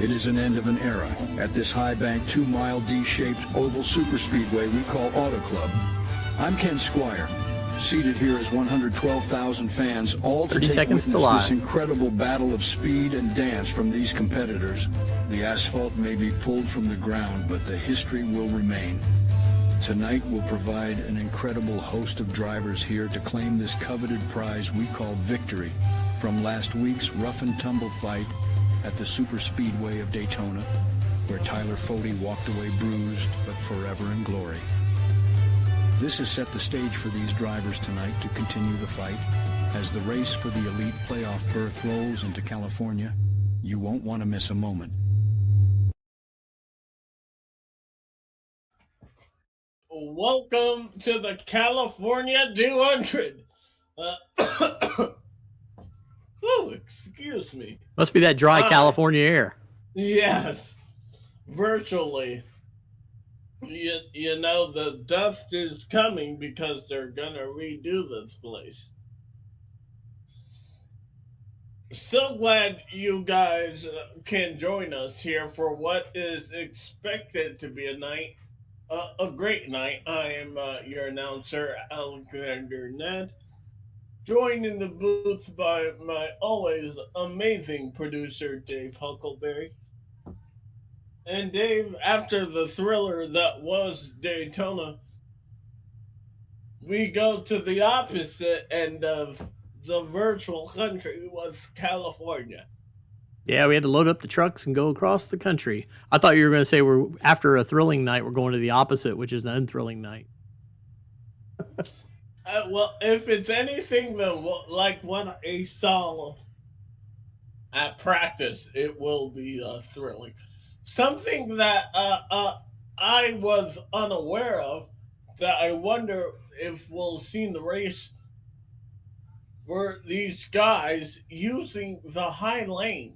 It is an end of an era. At this high-bank, 2-mile D-shaped oval superspeedway we call Auto Club. I'm Ken Squire. Seated here is 112,000 fans, all to take witness this incredible battle of speed and dance from these competitors. The asphalt may be pulled from the ground, but the history will remain. Tonight we'll provide an incredible host of drivers here to claim this coveted prize we call victory from last week's rough and tumble fight at the Super Speedway of Daytona, where Tyler Fody walked away bruised but forever in glory. This has set the stage for these drivers tonight to continue the fight. As the race for the elite playoff berth rolls into California, you won't want to miss a moment. Welcome to the California 200. Oh, excuse me. Must be that dry California air. Yes, virtually. You know, the dust is coming because they're going to redo this place. So glad you guys can join us here for what is expected to be a great night. I am your announcer, Alexander Nedd, joined in the booth by my always amazing producer, Dave Huckleberry. And Dave, after the thriller that was Daytona, we go to the opposite end of the virtual country was California. Yeah, we had to load up the trucks and go across the country. I thought you were going to say we're after a thrilling night, we're going to the opposite, which is an unthrilling night. Well, if it's anything like what I saw at practice, it will be thrilling. Something that I was unaware of, that I wonder if we'll see in the race, were these guys using the high lane.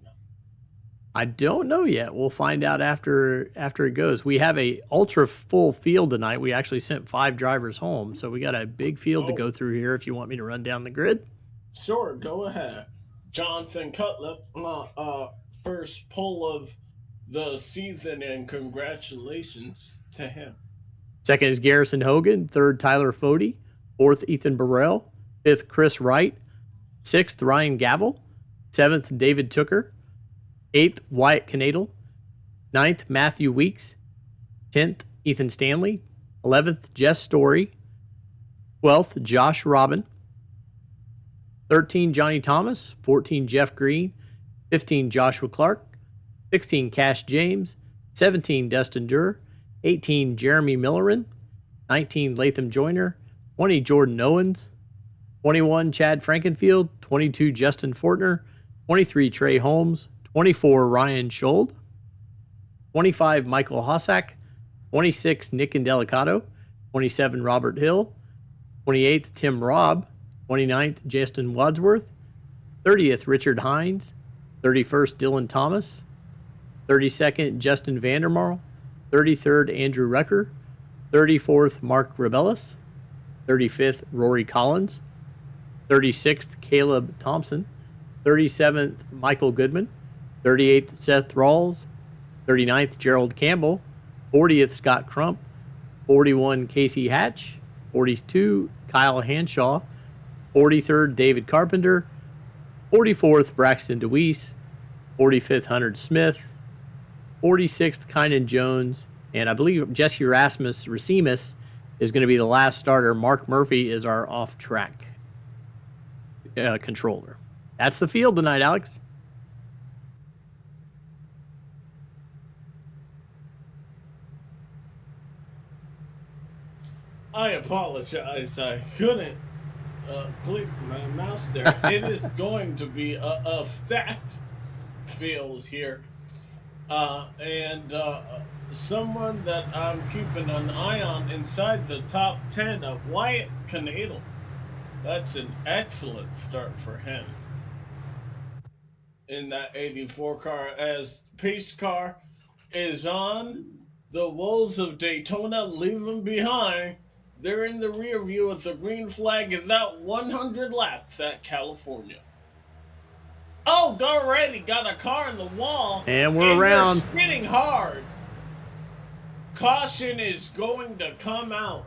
I don't know yet. We'll find out after it goes. We have a ultra full field tonight. We actually sent 5 drivers home, so we got a big field to go through here. If you want me to run down the grid, sure, go ahead. Jonathan Cutlip, first pole of the season, and congratulations to him. Second is Garrison Hogan. Third, Tyler Fody. Fourth, Ethan Burrell. Fifth, Chris Wright. Sixth, Ryan Gavel. Seventh, David Tooker. Eighth, Wyatt Knadel. Ninth, Matthew Weeks. 10th, Ethan Stanley. 11th, Jess Story. 12th, Josh Robin. 13, Johnny Thomas. 14, Jeff Green. 15, Joshua Clark. 16, Cash James. 17, Dustin Durr. 18, Jeremy Millerin. 19, Latham Joyner. 20, Jordan Owens. 21, Chad Frankenfield. 22, Justin Fortner. 23, Trey Holmes. 24, Ryan Schold. 25, Michael Hossack. 26, Nick Indelicato. 27, Robert Hill. 28th, Tim Robb. 29th, Justin Wadsworth. 30th, Richard Hines. 31st, Dylan Thomas. 32nd, Justin Vandermarl. 33rd, Andrew Rucker. 34th, Mark Rebellis. 35th, Rory Collins. 36th, Caleb Thompson. 37th, Michael Goodman. 38th, Seth Rawls. 39th, Gerald Campbell. 40th, Scott Crump. 41, Casey Hatch. 42, Kyle Hanshaw. 43rd, David Carpenter. 44th, Braxton DeWeese. 45th, Hunter Smith. 46th, Kynan Jones. And I believe Jesse Racimus is going to be the last starter. Mark Murphy is our off-track controller. That's the field tonight, Alex. I apologize. I couldn't click my mouse there. It is going to be a stacked field here. And someone that I'm keeping an eye on inside the top 10 of Wyatt Knadel. That's an excellent start for him in that 84 car, as pace car is on. The Wolves of Daytona leave them behind. They're in the rear view as the green flag is out 100 laps at California. Oh, already got a car in the wall. And we're around. They're spinning hard. Caution is going to come out.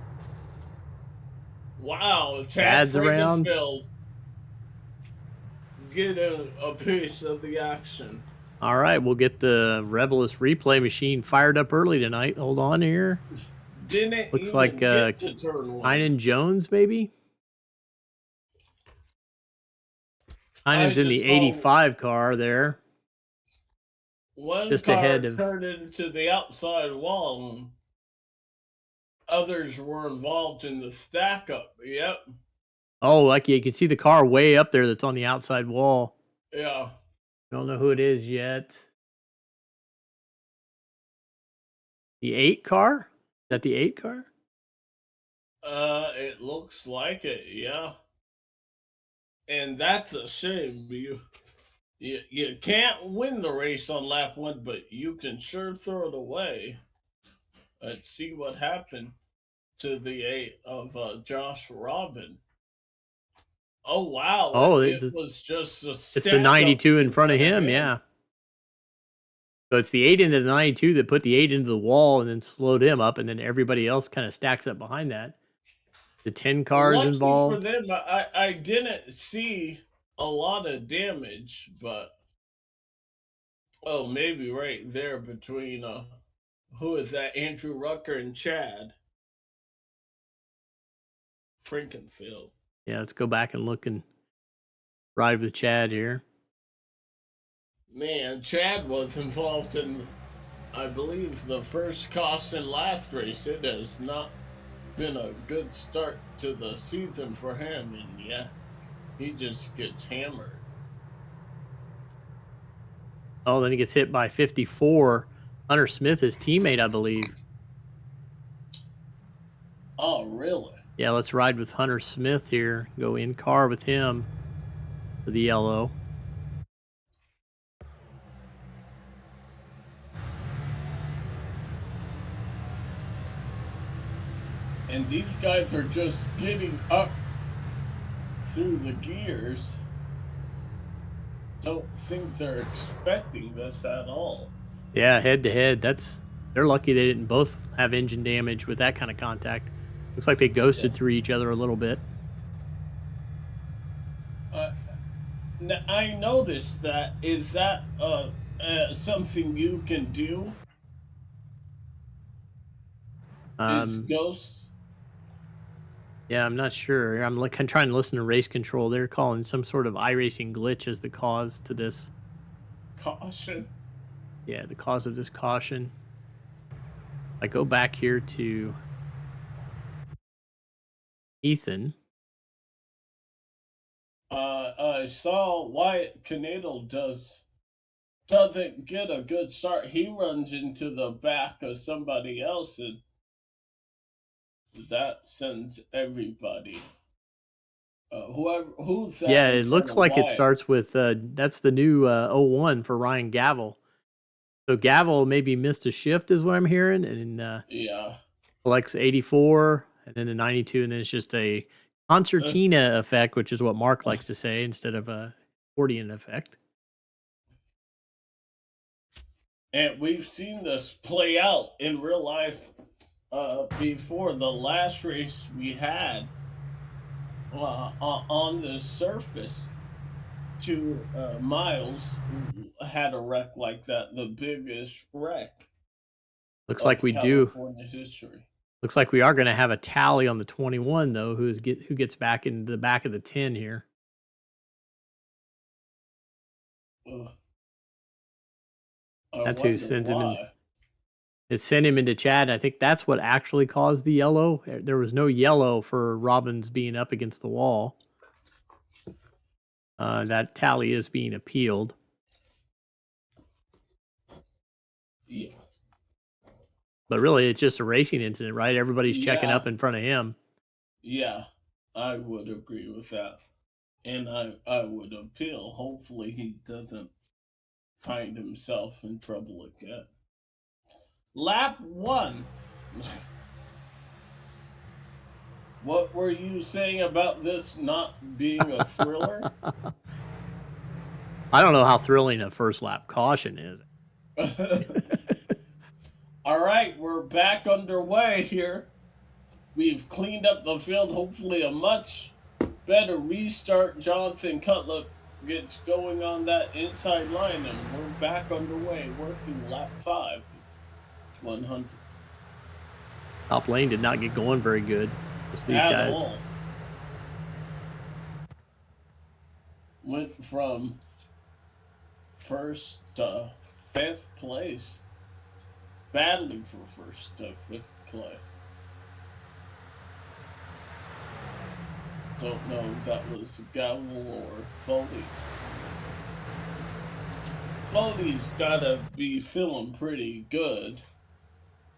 Wow, Chad Chad's around. Frankenfield get a piece of the action. All right, we'll get the Rebelous replay machine fired up early tonight. Hold on here. Didn't Looks even like get to turn one. Kynan Jones, maybe? Kynan's in the 85 car there. One just car ahead of... turned into the outside wall. And others were involved in the stack up. Yep. Oh, like you can see the car way up there that's on the outside wall. Yeah. I don't know who it is yet. The 8 car? Is that the 8 car? It looks like it, yeah. And that's a shame. You can't win the race on lap 1, but you can sure throw it away. Let's see what happened to the 8 of Josh Robin. Oh, wow. Oh, it was just a it's the 92 in front of him, yeah. So it's the 8 into the 92 that put the 8 into the wall and then slowed him up, and then everybody else kind of stacks up behind that. The 10 cars Lucky involved. For them, I didn't see a lot of damage, but maybe right there between who is that? Andrew Rucker and Chad Frankenfield. Yeah, let's go back and look and ride with Chad here. Man, Chad was involved in, I believe, the first caution last race. It has not been a good start to the season for him, and yeah, he just gets hammered. Oh, then he gets hit by 54. Hunter Smith, his teammate, I believe. Oh, really? Yeah, let's ride with Hunter Smith here. Go in car with him for the yellow. And these guys are just getting up through the gears. Don't think they're expecting this at all. Yeah, head to head. They're lucky they didn't both have engine damage with that kind of contact. Looks like they ghosted through each other a little bit. I noticed that. Is that something you can do? Is ghosts? Yeah, I'm not sure. I'm trying to listen to race control. They're calling some sort of iRacing glitch as the cause to this. Caution? Yeah, the cause of this caution. I go back here to Ethan. I saw Wyatt Canadle doesn't get a good start. He runs into the back of somebody else, and that sends everybody. Who's that? Yeah, it looks like it starts with that's the new 01 for Ryan Gavel. So Gavel maybe missed a shift, is what I'm hearing, and yeah, collects 84, and then a 92, and then it's just a concertina effect, which is what Mark likes to say instead of a accordion effect. And we've seen this play out in real life before. The last race we had on the surface, 2 miles had a wreck like that, the biggest wreck. Looks like we California history. Looks like we are going to have a tally on the 21 though, who gets back into the back of the 10 here. That's who sends him in. It sent him into Chad. I think that's what actually caused the yellow. There was no yellow for Robbins being up against the wall. That tally is being appealed. Yeah. But really, it's just a racing incident, right? Everybody's checking up in front of him. Yeah, I would agree with that. And I would appeal. Hopefully he doesn't find himself in trouble again. Lap 1. What were you saying about this not being a thriller? I don't know how thrilling a first lap caution is. All right, we're back underway here. We've cleaned up the field, hopefully a much better restart. Jonathan Cutler gets going on that inside line, and we're back underway, working lap 5 of 100. Top lane did not get going very good. Just these At guys. all. Went from first to 5th place, battling for first to 5th place. Don't know if that was Gavel or Foley. Foley's gotta be feeling pretty good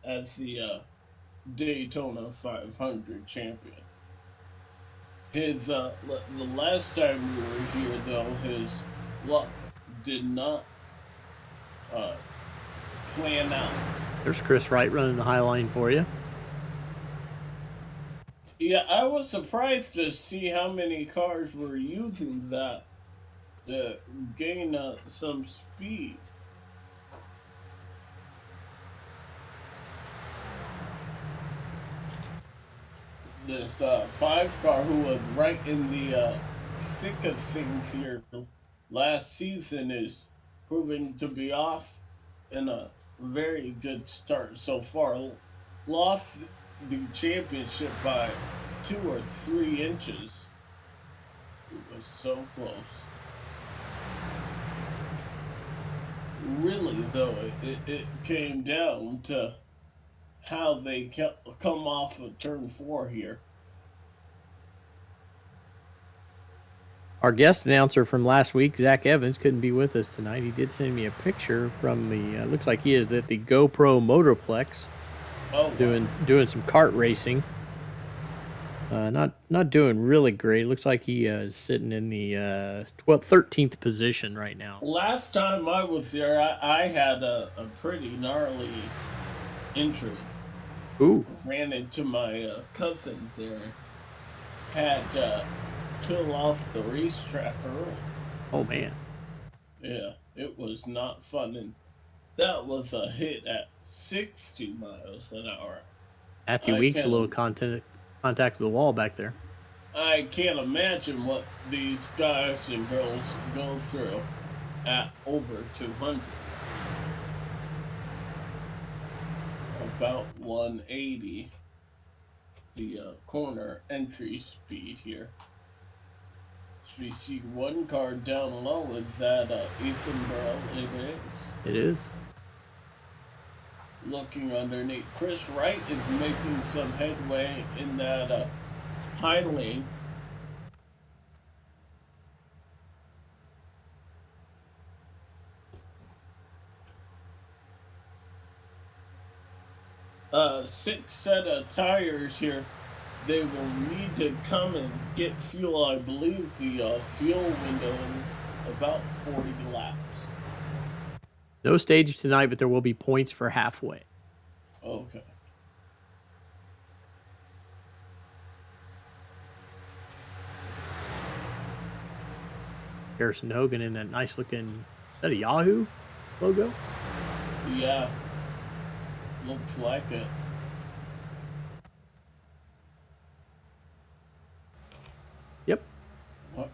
as the Daytona 500 champion. His the last time we were here, though, his luck did not plan out. There's Chris Wright running the high line for you. Yeah, I was surprised to see how many cars were using that to gain some speed. This 5 car, who was right in the thick of things here last season, is proving to be off in a very good start so far. Lost the championship by 2 or 3 inches. It was so close. Really, though, it came down to how they come off of turn 4 here. Our guest announcer from last week, Zach Evans, couldn't be with us tonight. He did send me a picture from the, looks like he is at the GoPro Motorplex. Oh, wow. Doing some kart racing. Not doing really great. Looks like he is sitting in the 13th position right now. Last time I was there, I had a pretty gnarly injury. Ooh. Ran into my cousin there. Had pulled off the racetrack early. Oh, man. Yeah, it was not fun. And that was a hit at 60 miles an hour. Matthew Weeks, a little contact with the wall back there. I can't imagine what these guys and girls go through at over 200. About 180, the corner entry speed here. So we see one car down low. Is that Ethan Burrell? It is. It is. Looking underneath, Chris Wright is making some headway in that high lane. Six set of tires here. They will need to come and get fuel. I believe the fuel window is about 40 laps. No stage tonight, but there will be points for halfway. Okay. Harrison Hogan in that nice looking, is that a Yahoo logo? Yeah. Looks like it. Yep. What?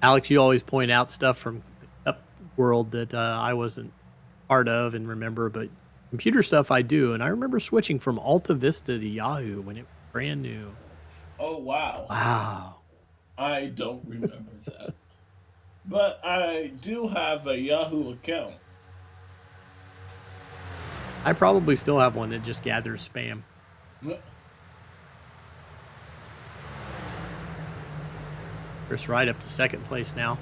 Alex, you always point out stuff from the Cup world that I wasn't part of and remember, but computer stuff I do. And I remember switching from Alta Vista to Yahoo when it was brand new. Oh, wow. Wow. I don't remember that. But I do have a Yahoo account. I probably still have one that just gathers spam. Chris Wright up to second place now.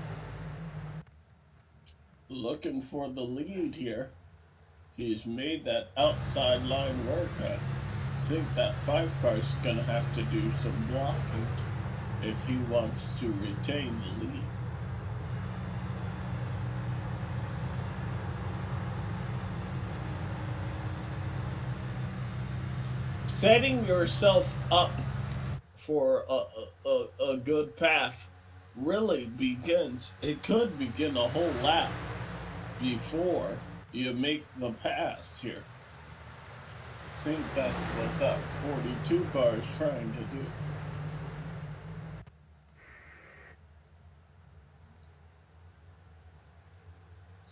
Looking for the lead here. He's made that outside line work. I think that 5 car's going to have to do some blocking if he wants to retain the lead. Setting yourself up before a good path really begins. It could begin a whole lap before you make the pass here. I think that's what that 42 car is trying to do.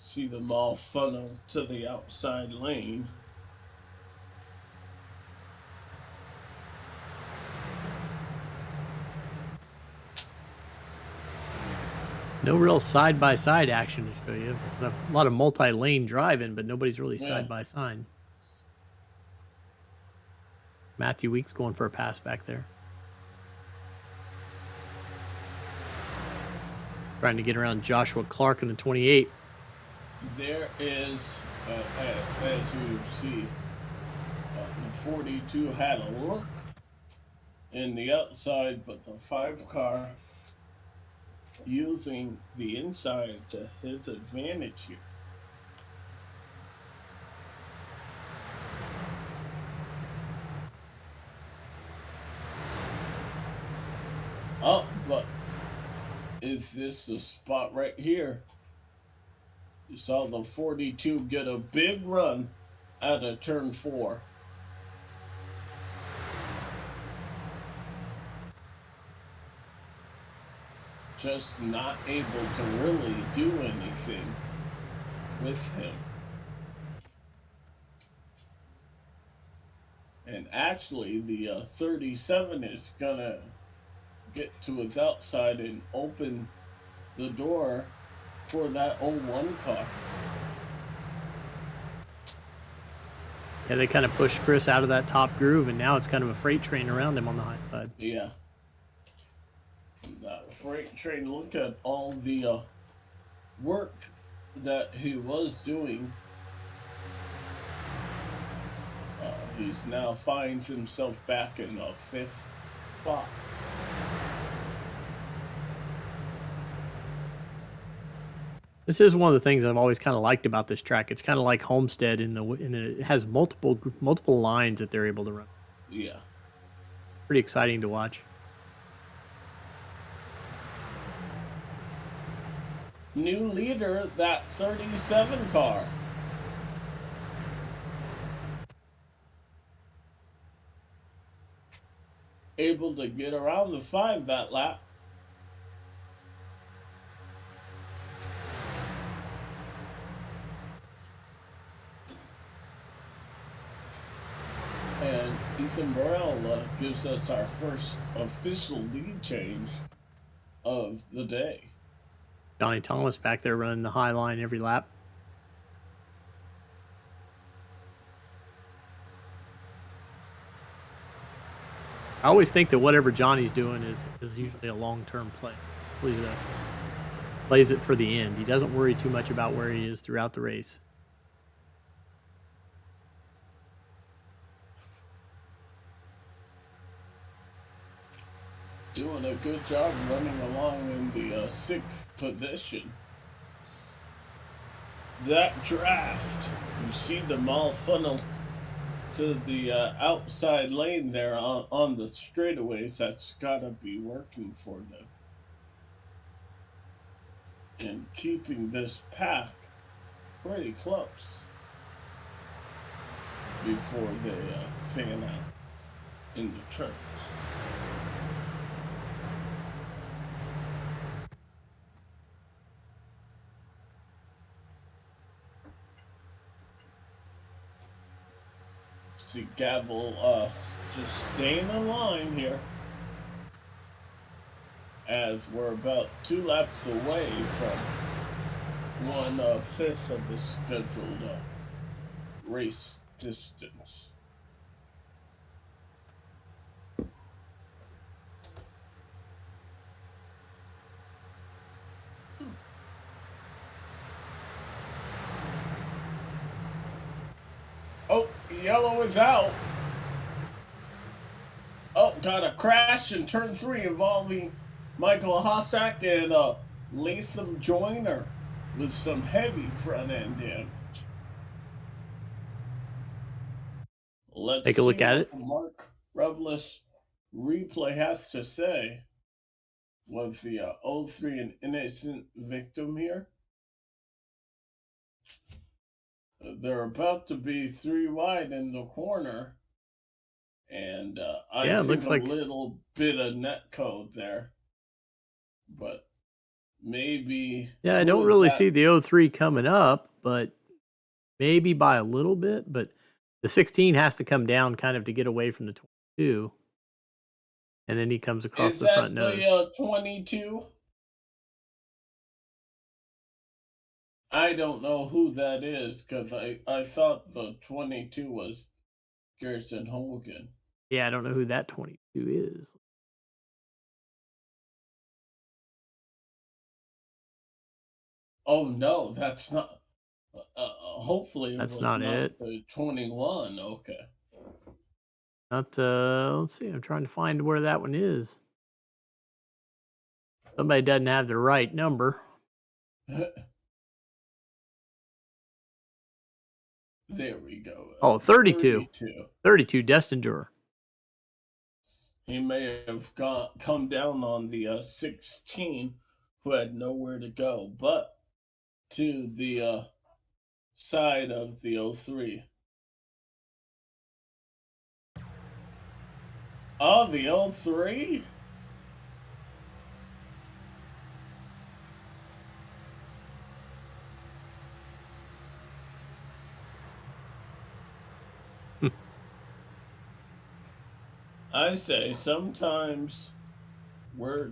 See them all funnel to the outside lane. No real side-by-side action to show you. A lot of multi-lane driving, but nobody's really side-by-side. Matthew Weeks going for a pass back there. Trying to get around Joshua Clark in the 28. There is, as you see, the 42 had a look in the outside, but the 5 car using the inside to his advantage here. Oh, but is this the spot right here? You saw the 42 get a big run out of turn 4. Just not able to really do anything with him. And actually, the 37 is gonna get to his outside and open the door for that 01 car. Yeah, they kind of pushed Chris out of that top groove, and now it's kind of a freight train around him on the high side. Yeah. That freight train, look at all the work that he was doing. He's now finds himself back in a 5th spot. This is one of the things I've always kind of liked about this track. It's kind of like Homestead in it has multiple lines that they're able to run. Yeah. Pretty exciting to watch. New leader, that 37 car. Able to get around the 5 that lap. And Ethan Burrell gives us our first official lead change of the day. Johnny Thomas back there running the high line every lap. I always think that whatever Johnny's doing is usually a long-term play. Plays it for the end. He doesn't worry too much about where he is throughout the race. Doing a good job running along in the 6th position. That draft, you see them all funnel to the outside lane there on the straightaways. That's gotta be working for them. And keeping this pack pretty close before they fan out in the turns. See Gavel just staying in line here as we're about 2 laps away from 1/5 of the scheduled race distance. Oh, yellow is out. Oh, got a crash in turn 3 involving Michael Hossack and Latham Joyner with some heavy front end damage. Let's take a look at it. Mark Robles replay has to say, was the 03 an innocent victim here? They're about to be 3 wide in the corner, and I Yeah, it think looks a like little bit of net code there, but maybe I who don't is really that? see the 03 coming up, but maybe by a little bit. But the 16 has to come down kind of to get away from the 22, and then he comes across Is the front that nose. the 22? I don't know who that is because I thought the 22 was Garrison Hogan. Yeah, I don't know who that 22 is. Oh no, that's not. Hopefully it That's was not not it. the 21. Okay. Not let's see. I'm trying to find where that one is. Somebody doesn't have the right number. There we go. Oh, 32. 32. 32, Destin Durer. He may have come down on the 16, who had nowhere to go but to the side of the 03. Oh, the 03? I say sometimes we're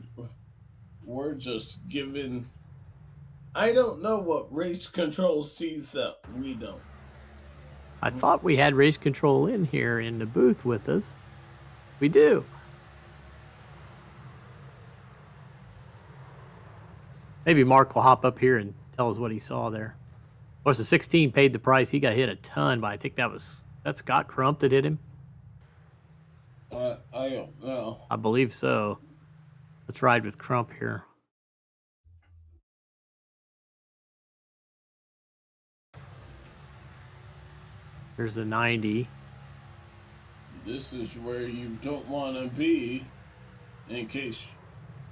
just given. I don't know what race control sees that we don't. I thought we had race control in here in the booth with us. We do. Maybe Mark will hop up here and tell us what he saw there. Of course, the 16 paid the price. He got hit a ton, but I think that's Scott Crump that hit him. I don't know. I believe so. Let's ride with Crump here. There's the 90. This is where you don't want to be in case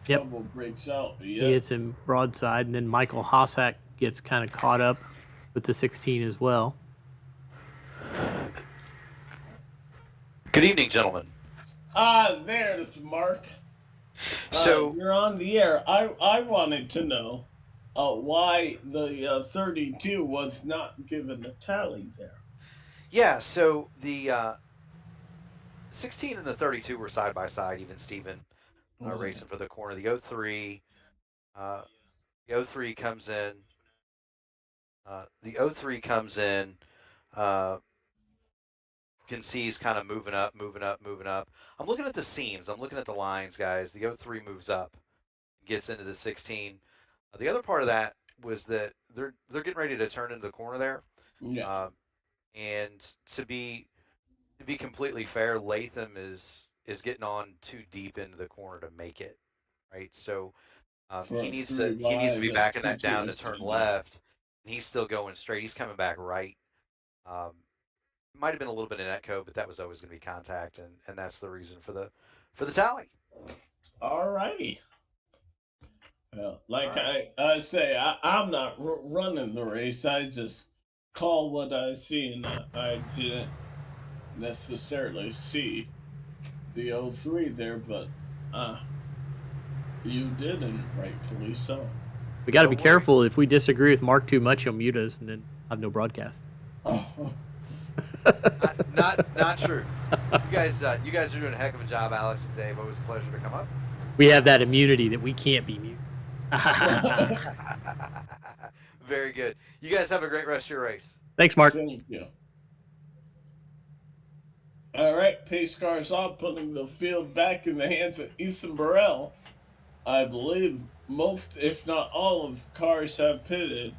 trouble breaks out. He hits him broadside, and then Michael Hossack gets kind of caught up with the 16 as well. Good evening, gentlemen. There's Mark. So you're on the air. I wanted to know why the 32 was not given a tally there. Yeah, so the 16 and the 32 were side by side, even Steven, racing for the corner. The 03 comes in. The 03 comes in. Can see he's kind of moving up. I'm looking at the seams. I'm looking at the lines, guys. The 03 moves up, gets into the 16. The other part of that was that they're getting ready to turn into the corner there. Yeah. And to be completely fair, Latham is getting on too deep into the corner to make it, right? So he needs to be backing that down to turn left, and he's still going straight. He's coming back right. Might have been a little bit in echo, but that was always going to be contact, and that's the reason for the tally. All righty. Well, like I say, I'm not running the race. I just call what I see, and I didn't necessarily see the 03 there, but you did, and rightfully so. We got to be careful. If we disagree with Mark too much, he'll mute us and then have no broadcast. Oh. Not true. You guys are doing a heck of a job, Alex and Dave. Always a pleasure to come up. We have that immunity that we can't be muted. Very good. You guys have a great rest of your race. Thanks, Mark. Thank you. All right, pace cars off, putting the field back in the hands of Ethan Burrell. I believe most, if not all, of cars have pitted.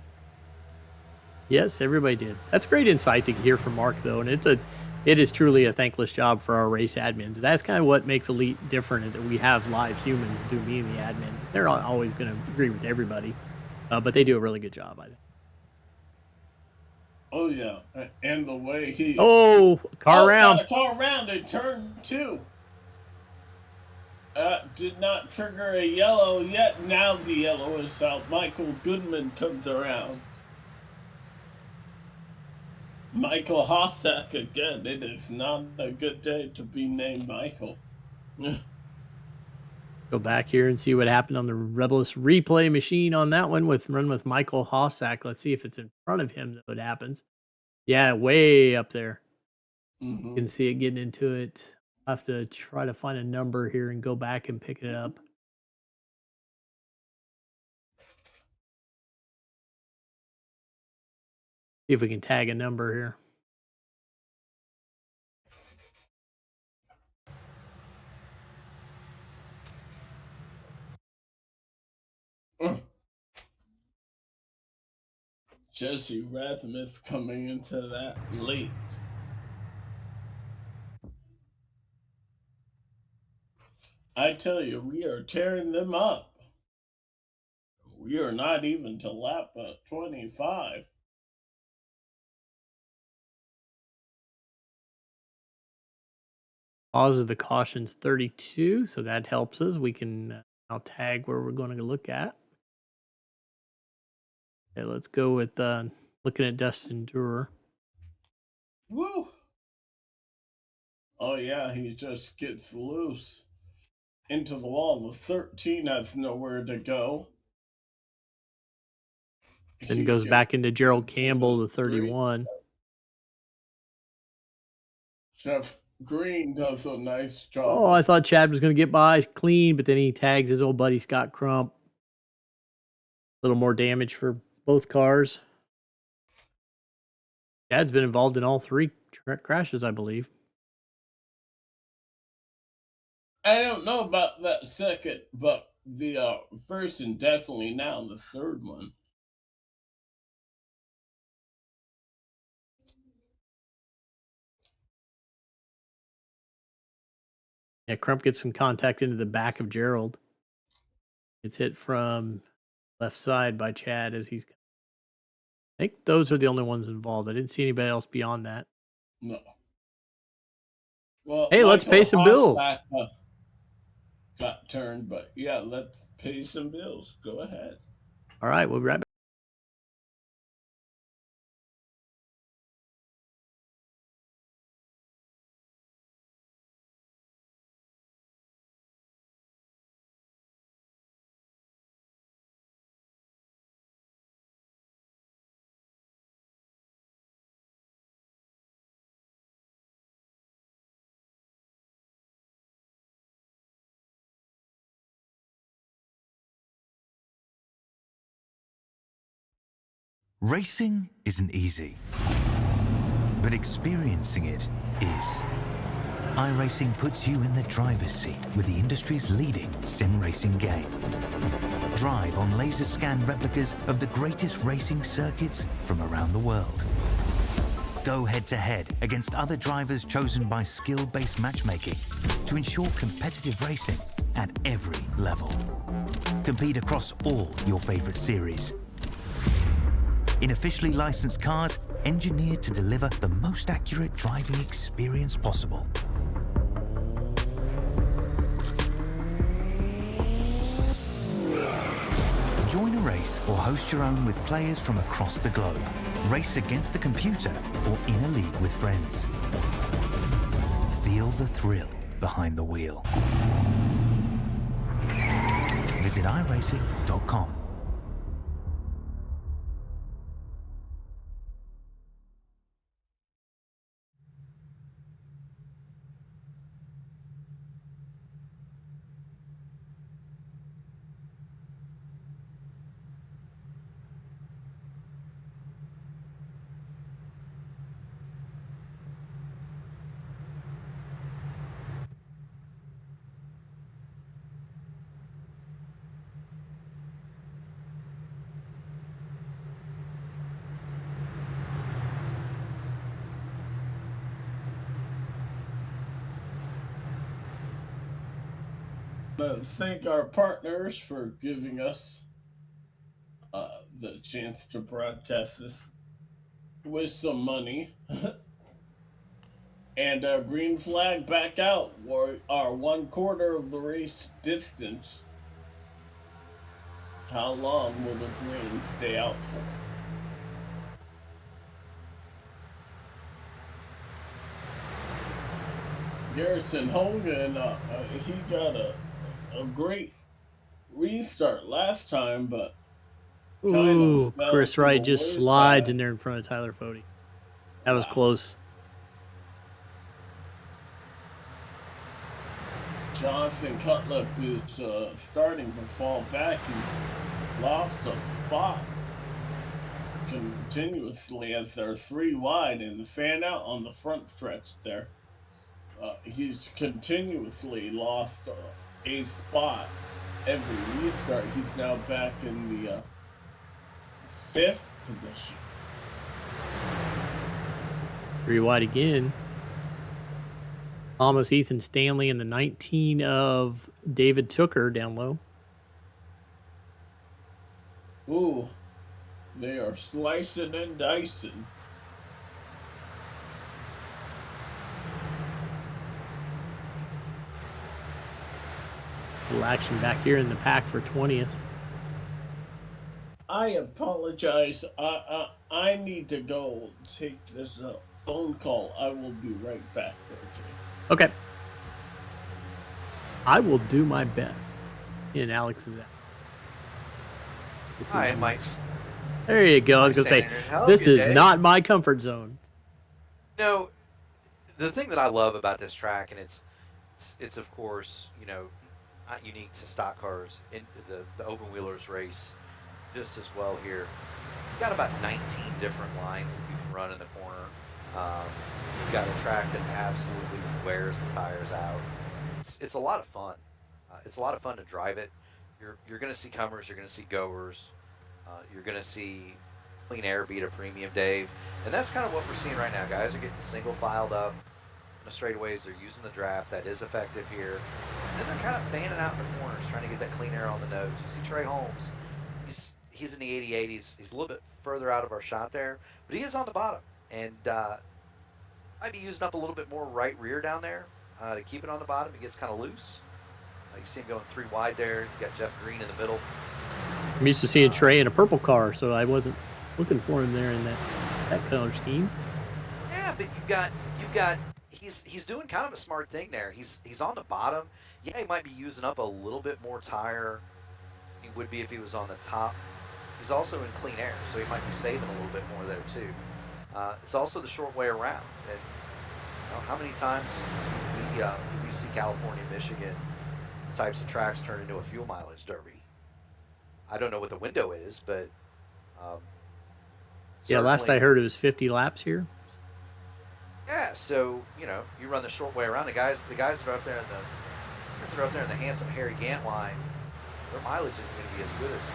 Yes, everybody did. That's great insight to hear from Mark, though, and it is truly a thankless job for our race admins. That's kind of what makes Elite different, that we have live humans do me and the admins. They're not always going to agree with everybody, but they do a really good job, I think. Oh, yeah, and the way he... car round. Car round in turn 2. Did not trigger a yellow yet. Now the yellow is out. Michael Goodman comes around. Michael Hossack again. It is not a good day to be named Michael. Go back here and see what happened on the Rebelus replay machine on that one with Michael Hossack. Let's see if it's in front of him that what happens. Yeah, way up there. Mm-hmm. You can see it getting into it. I'll have to try to find a number here and go back and pick it up. See if we can tag a number here. Jesse Rasmus coming into that late. I tell you, we are tearing them up. We are not even to lap 25. Pause of the caution's 32, so that helps us. We can now tag where we're going to look at. Okay, let's go with looking at Dustin Durer. Woo! Oh yeah, he just gets loose into the wall. The 13 has nowhere to go. Then it goes back into Gerald Campbell, the 31. Jeff Green does a nice job. Oh, I thought Chad was going to get by clean, but then he tags his old buddy Scott Crump. A little more damage for both cars. Chad's been involved in all three crashes, I believe. I don't know about that second, but the first and definitely now the third one. Yeah, Crump gets some contact into the back of Gerald. It's hit from left side by Chad as he's... I think those are the only ones involved. I didn't see anybody else beyond that. No. Well, hey, let's pay some bills. Got turned, but yeah, let's pay some bills. Go ahead. All right, we'll be right back. Racing isn't easy, but experiencing it is. iRacing puts you in the driver's seat with the industry's leading sim racing game. Drive on laser scan replicas of the greatest racing circuits from around the world. Go head-to-head against other drivers chosen by skill-based matchmaking to ensure competitive racing at every level. Compete across all your favorite series. In officially licensed cars, engineered to deliver the most accurate driving experience possible. Join a race or host your own with players from across the globe. Race against the computer or in a league with friends. Feel the thrill behind the wheel. Visit iRacing.com. Thank our partners for giving us the chance to broadcast this with some money. And green flag back out. We're our 1/4 of the race distance. How long will the green stay out for? Garrison Hogan, he got a great restart last time, but Ooh, Chris Wright just slides in there. there in front of Tyler Fode. That was close. Johnson Cutlip is starting to fall back. He's lost a spot continuously as they're 3 wide and the fan out on the front stretch there. He's continuously lost a spot every restart. He's now back in the 5th position. 3 wide again. Almost Ethan Stanley in the 19 of David Tooker down low. Ooh, they are slicing and dicing. A little action back here in the pack for 20th. I apologize. I need to go take this phone call. I will be right back there, Jay. Okay. I will do my best. And Alex is out. Hi, Mike. There you go. I was going to say, this is not my comfort zone. No, the thing that I love about this track, and it's of course, not unique to stock cars, in the open wheelers race just as well here. You've got about 19 different lines that you can run in the corner. You've got a track that absolutely wears the tires out. It's a lot of fun. It's a lot of fun to drive it. You're going to see comers, you're going to see goers, you're going to see Clean Air beat a premium Dave, and that's kind of what we're seeing right now. Guys are getting single filed up in the straightaways. They're using the draft. That is effective here, and then they're kind of fanning out in the corners, trying to get that clean air on the nose. You see Trey Holmes. He's in the 88. He's a little bit further out of our shot there, but he is on the bottom, and might be using up a little bit more right rear down there to keep it on the bottom. It gets kind of loose. You see him going 3 wide there. You got Jeff Green in the middle. I'm used to seeing Trey in a purple car, so I wasn't looking for him there in that color scheme. Yeah, but you've got he's doing kind of a smart thing there. He's on the bottom. Yeah, he might be using up a little bit more tire than he would be if he was on the top. He's also in clean air, so he might be saving a little bit more there too. It's also the short way around. And how many times we see California, Michigan, these types of tracks turn into a fuel mileage derby? I don't know what the window is, but yeah, last I heard it was 50 laps here. Yeah, so you run the short way around. The guys that are up there in the handsome Harry Gant line, their mileage isn't going to be as good as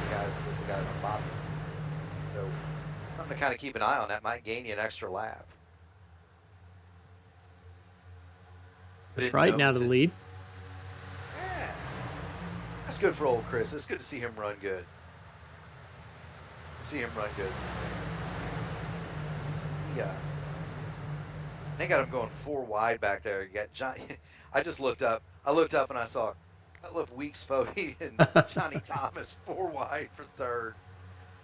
the guys on the bottom. So something to kind of keep an eye on. That might gain you an extra lap. That's right, now to the lead. Yeah, that's good for old Chris. It's good to see him run good. Yeah. They got him going 4 wide back there. You got Johnny. I just looked up. I looked up and I saw Cutlip, Weeks, Fode, and Johnny Thomas 4 wide for 3rd.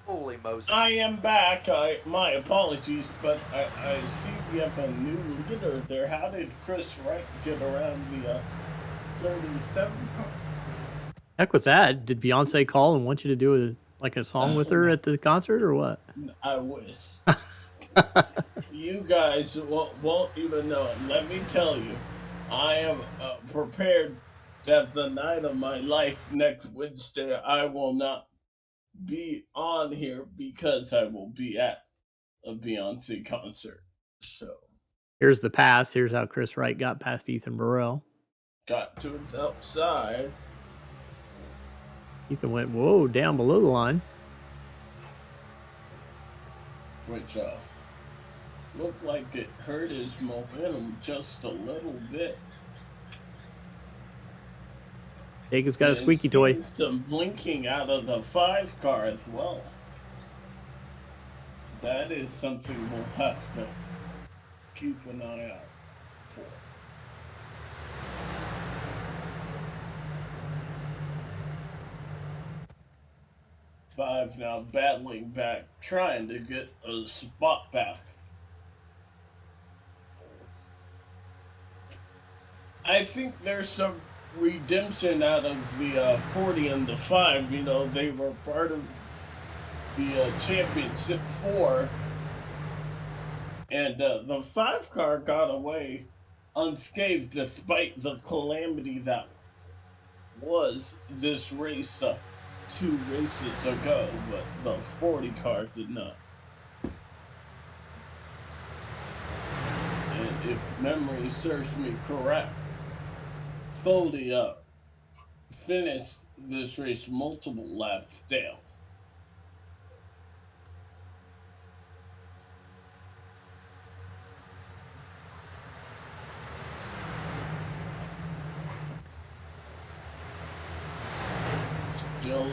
Holy Moses! I am back. My apologies, but I see we have a new leader there. How did Chris Wright get around the 37 car? Heck with that. Did Beyonce call and want you to do a song with her at the concert or what? I wish. You guys won't even know it. Let me tell you, I am prepared that the night of my life next Wednesday, I will not be on here because I will be at a Beyonce concert. So here's the pass. Here's how Chris Wright got past Ethan Burrell. Got to his outside. Ethan went, whoa, down below the line. Which looked like it hurt his momentum just a little bit. Dagan's got a squeaky toy. Some blinking out of the 5 car as well. That is something we'll have to keep an eye out. 5 now battling back, trying to get a spot back. I think there's some redemption out of the 40 and the 5. You know, they were part of the championship 4, and the 5 car got away unscathed despite the calamity that was this race 2 races ago, but the 40 car did not. And if memory serves me correct, Foley finished this race multiple laps down. Still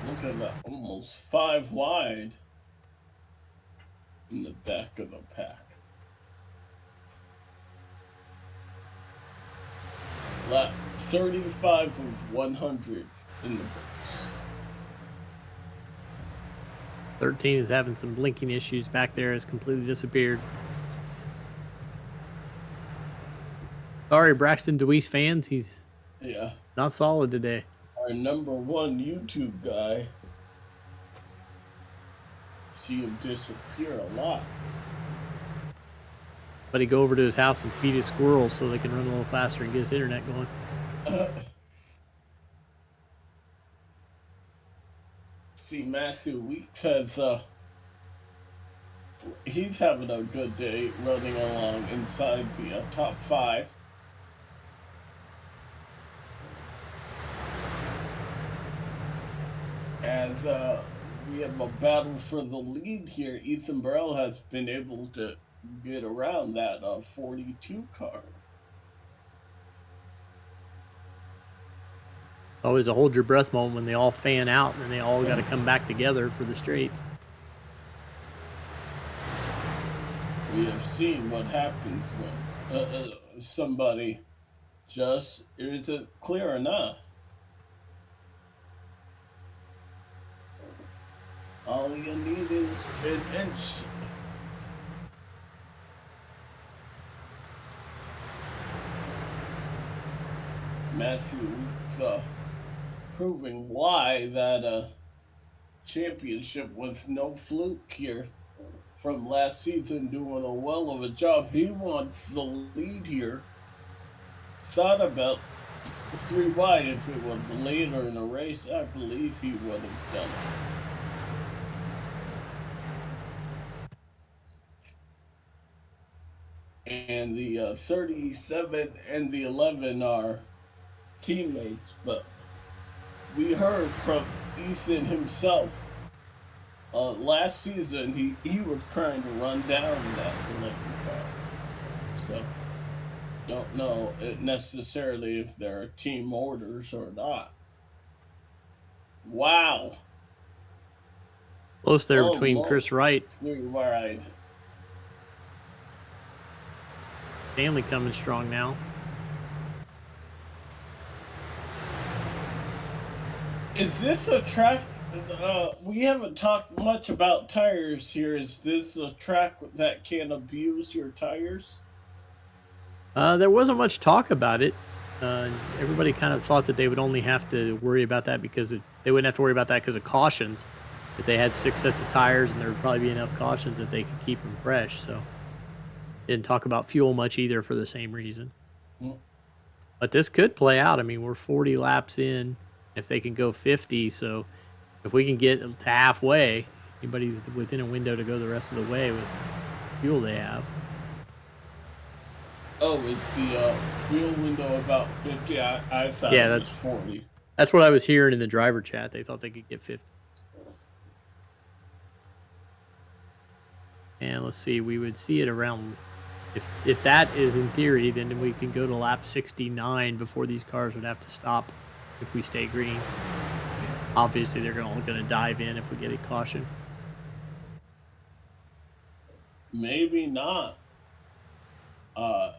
looking at almost 5 wide in the back of the pack. Lap 35 of 100 in the books. 13 is having some blinking issues back there. Has completely disappeared. Sorry, Braxton Deweese fans. He's not solid today. Our number 1 YouTube guy. See him disappear a lot. But he go over to his house and feed his squirrels so they can run a little faster and get his internet going. See, Matthew Weeks has he's having a good day running along inside the top 5. As we have a battle for the lead here, Ethan Burrell has been able to get around that 42 car. Always a hold your breath moment when they all fan out and then they all got to come back together for the straights. We have seen what happens when somebody just isn't clear enough. All you need is an inch. Matthew proving why that championship was no fluke here from last season, doing a well of a job. He wants the lead here. Thought about 3 wide. If it was later in the race, I believe he would have done it. And the 37 and the 11 are teammates, but we heard from Ethan himself last season he was trying to run down that 11 car. So don't know necessarily if there are team orders or not. Wow. Close there between Chris Wright. Right. Stanley coming strong now. Is this a track? We haven't talked much about tires here. Is this a track that can abuse your tires? There wasn't much talk about it. Everybody kind of thought that they would only have to worry about that because they wouldn't have to worry about that because of cautions. If they had 6 sets of tires, and there would probably be enough cautions that they could keep them fresh. So didn't talk about fuel much either for the same reason. But this could play out. I mean, we're 40 laps in. If they can go 50, so if we can get to halfway, anybody's within a window to go the rest of the way with the fuel they have. Oh, it's the fuel window about 50. I thought it was 40. That's what I was hearing in the driver chat. They thought they could get 50. And let's see, we would see it around, if that is in theory, then we can go to lap 69 before these cars would have to stop if we stay green. Obviously, they're going to dive in if we get a caution. Maybe not.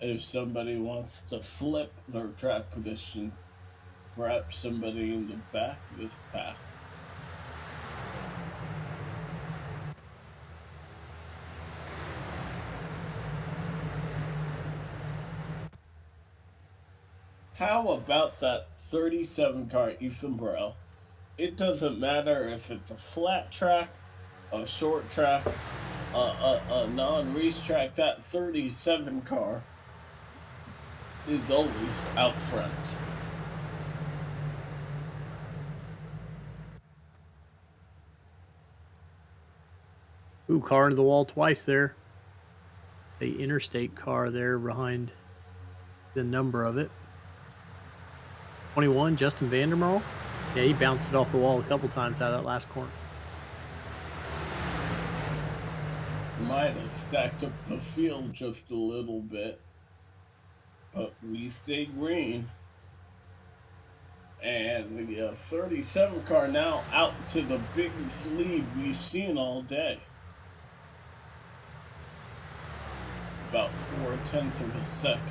If somebody wants to flip their track position, perhaps somebody in the back of this pack. How about that 37 car Ethan Burrell? It doesn't matter if it's a flat track, a short track, a non-race track. That 37 car is always out front. Ooh, car into the wall twice there. The interstate car there behind the number of it. 21, Justin Vandermeer. Yeah, he bounced it off the wall a couple times out of that last corner. Might have stacked up the field just a little bit, but we stayed green. And the 37 car now out to the biggest lead we've seen all day. About 4/10 of a second.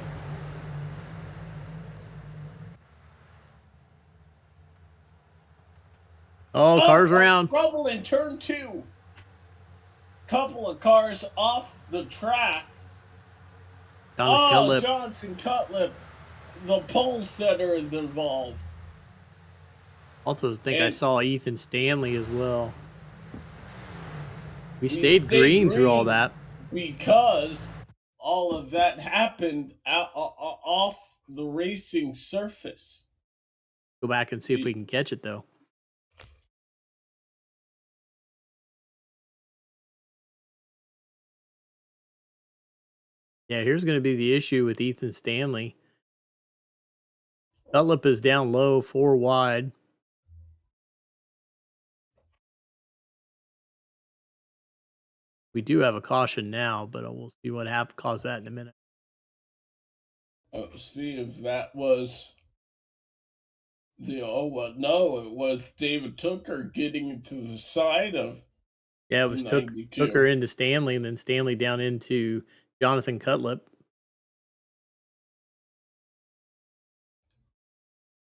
Oh, cars around. Trouble in turn 2. Couple of cars off the track. Johnson Cutlip. The pole setter is involved. Also think I saw Ethan Stanley as well. We stayed green through all that. Because all of that happened off the racing surface. Go back and see if we can catch it, though. Yeah, here's going to be the issue with Ethan Stanley. Cutlip is down low, 4 wide. We do have a caution now, but we'll see what happens. Cause that in a minute. See if that was no, it was David Tooker getting into the side of. Yeah, it was Tooker into Stanley, and then Stanley down into Jonathan Cutlip.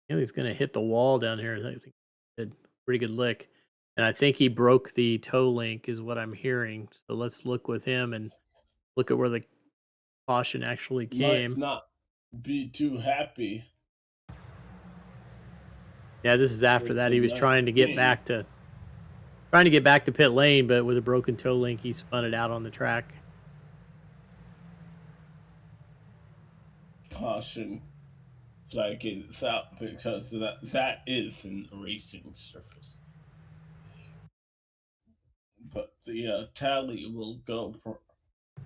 Stanley's going to hit the wall down here. I think he did a pretty good lick. And I think he broke the toe link is what I'm hearing. So let's look with him and look at where the caution actually came. Might not be too happy. Yeah, this is after that. He was trying to get back to pit lane, but with a broken toe link, he spun it out on the track. Caution. So I get this out because that is an racing surface. But the tally will go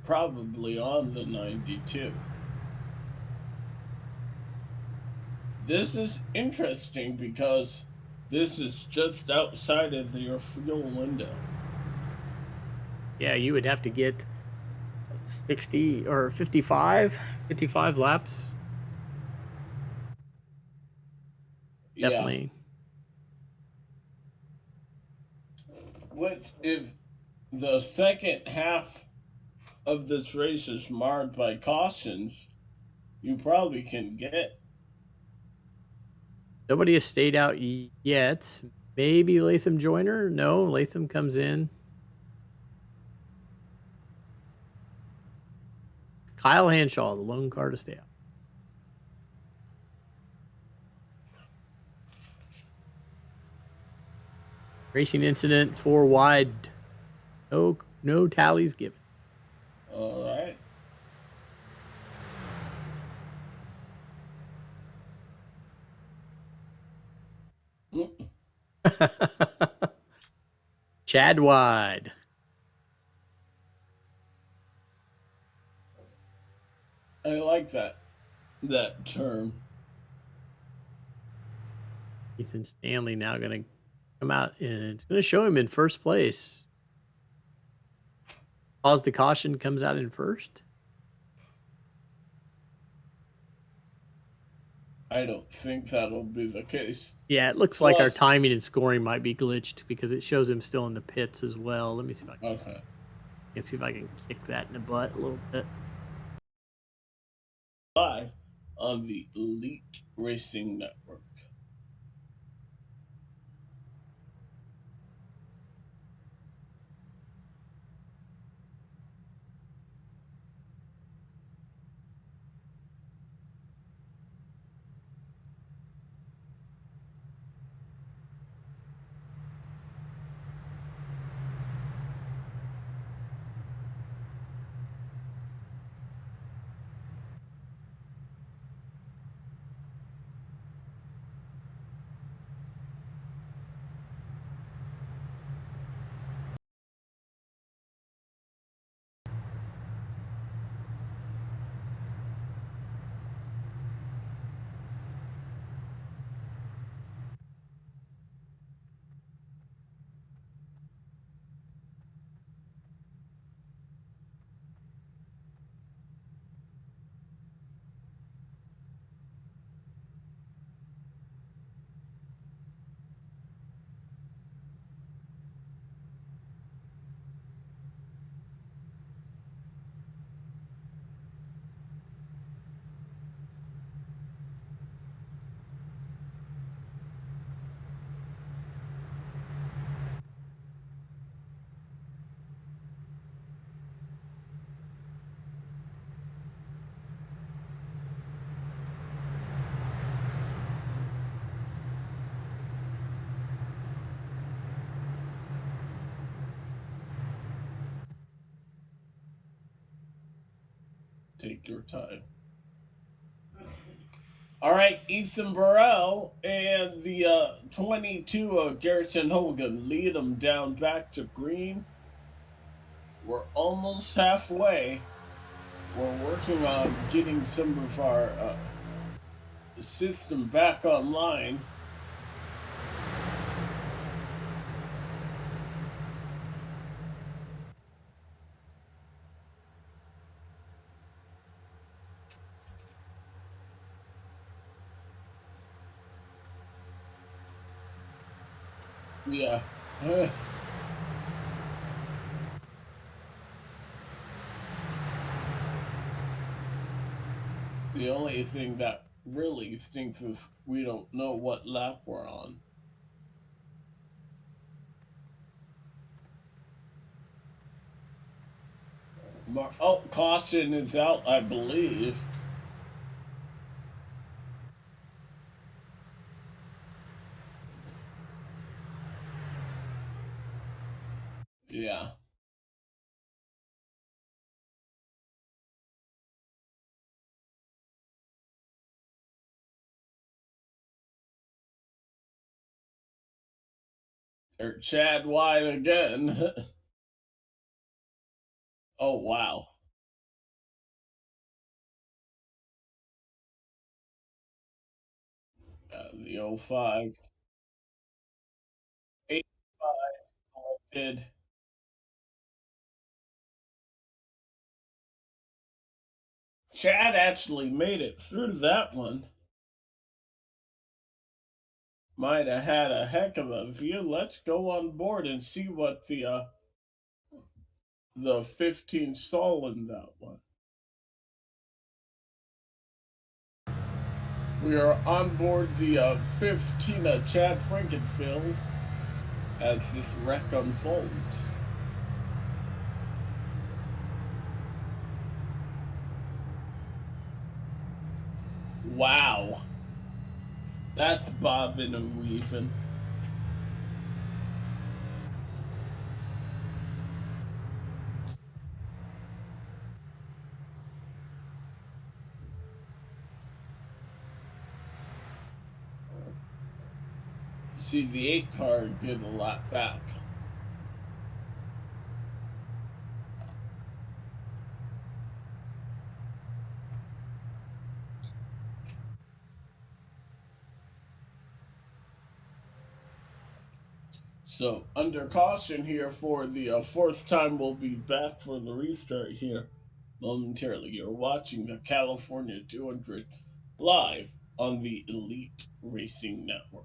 probably on the 92. This is interesting because this is just outside of your fuel window. Yeah, you would have to get 60 or 55 laps. Definitely. What if the second half of this race is marred by cautions? You probably can get. Nobody has stayed out yet. Maybe Latham Joyner? No, Latham comes in. Kyle Hanshaw, the lone car to stay out. Racing incident, 4 wide. No tallies given. All right. Chad wide. I like that term. Ethan Stanley now going to come out, and it's going to show him in first place. Cause the caution, comes out in first. I don't think that'll be the case. Yeah, it looks like our timing and scoring might be glitched because it shows him still in the pits as well. Let me see if I can. Okay. Let's see if I can kick that in the butt a little bit. Live on the Elite Racing Network. Take your time. All right, Ethan Burrell and the 22 of Garrison Hogan lead them down back to green. We're almost halfway. We're working on getting some of our system back online. Yeah. The only thing that really stinks is we don't know what lap we're on. Oh, caution is out, I believe. Yeah. Or Chad White again. Oh, wow. The 05. 85 did. Chad actually made it through that one. Might have had a heck of a view. Let's go on board and see what the 15 saw in that one. We are on board the 15 Chad Frankenfield as this wreck unfolds. Wow. That's bobbing and weaving. See, the 8 car did a lot back. So, under caution here for the fourth time, we'll be back for the restart here momentarily. You're watching the California 200 live on the Elite Racing Network.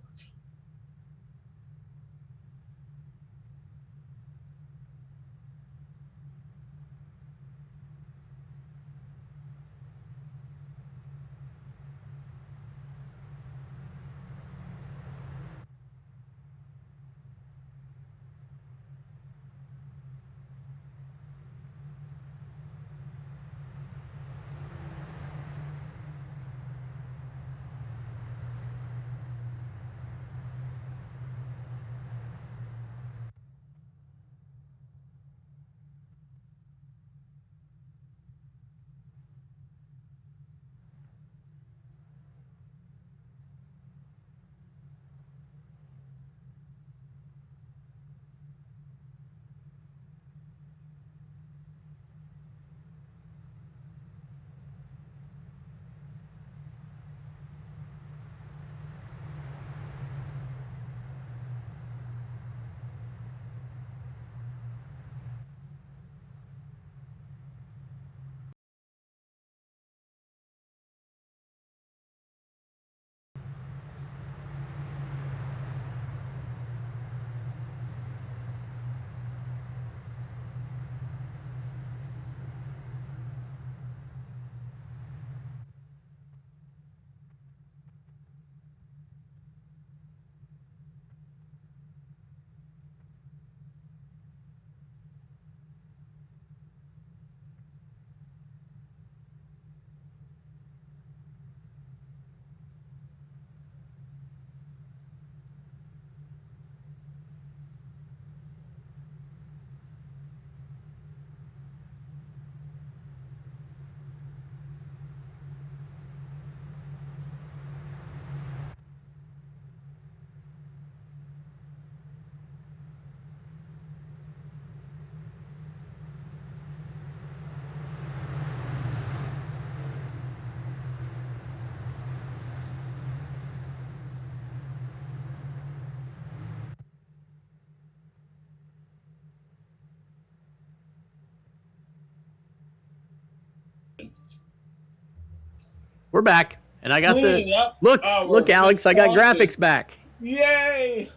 We're back, and I got Cleaning up look, our Alex, I got graphics back. Yay!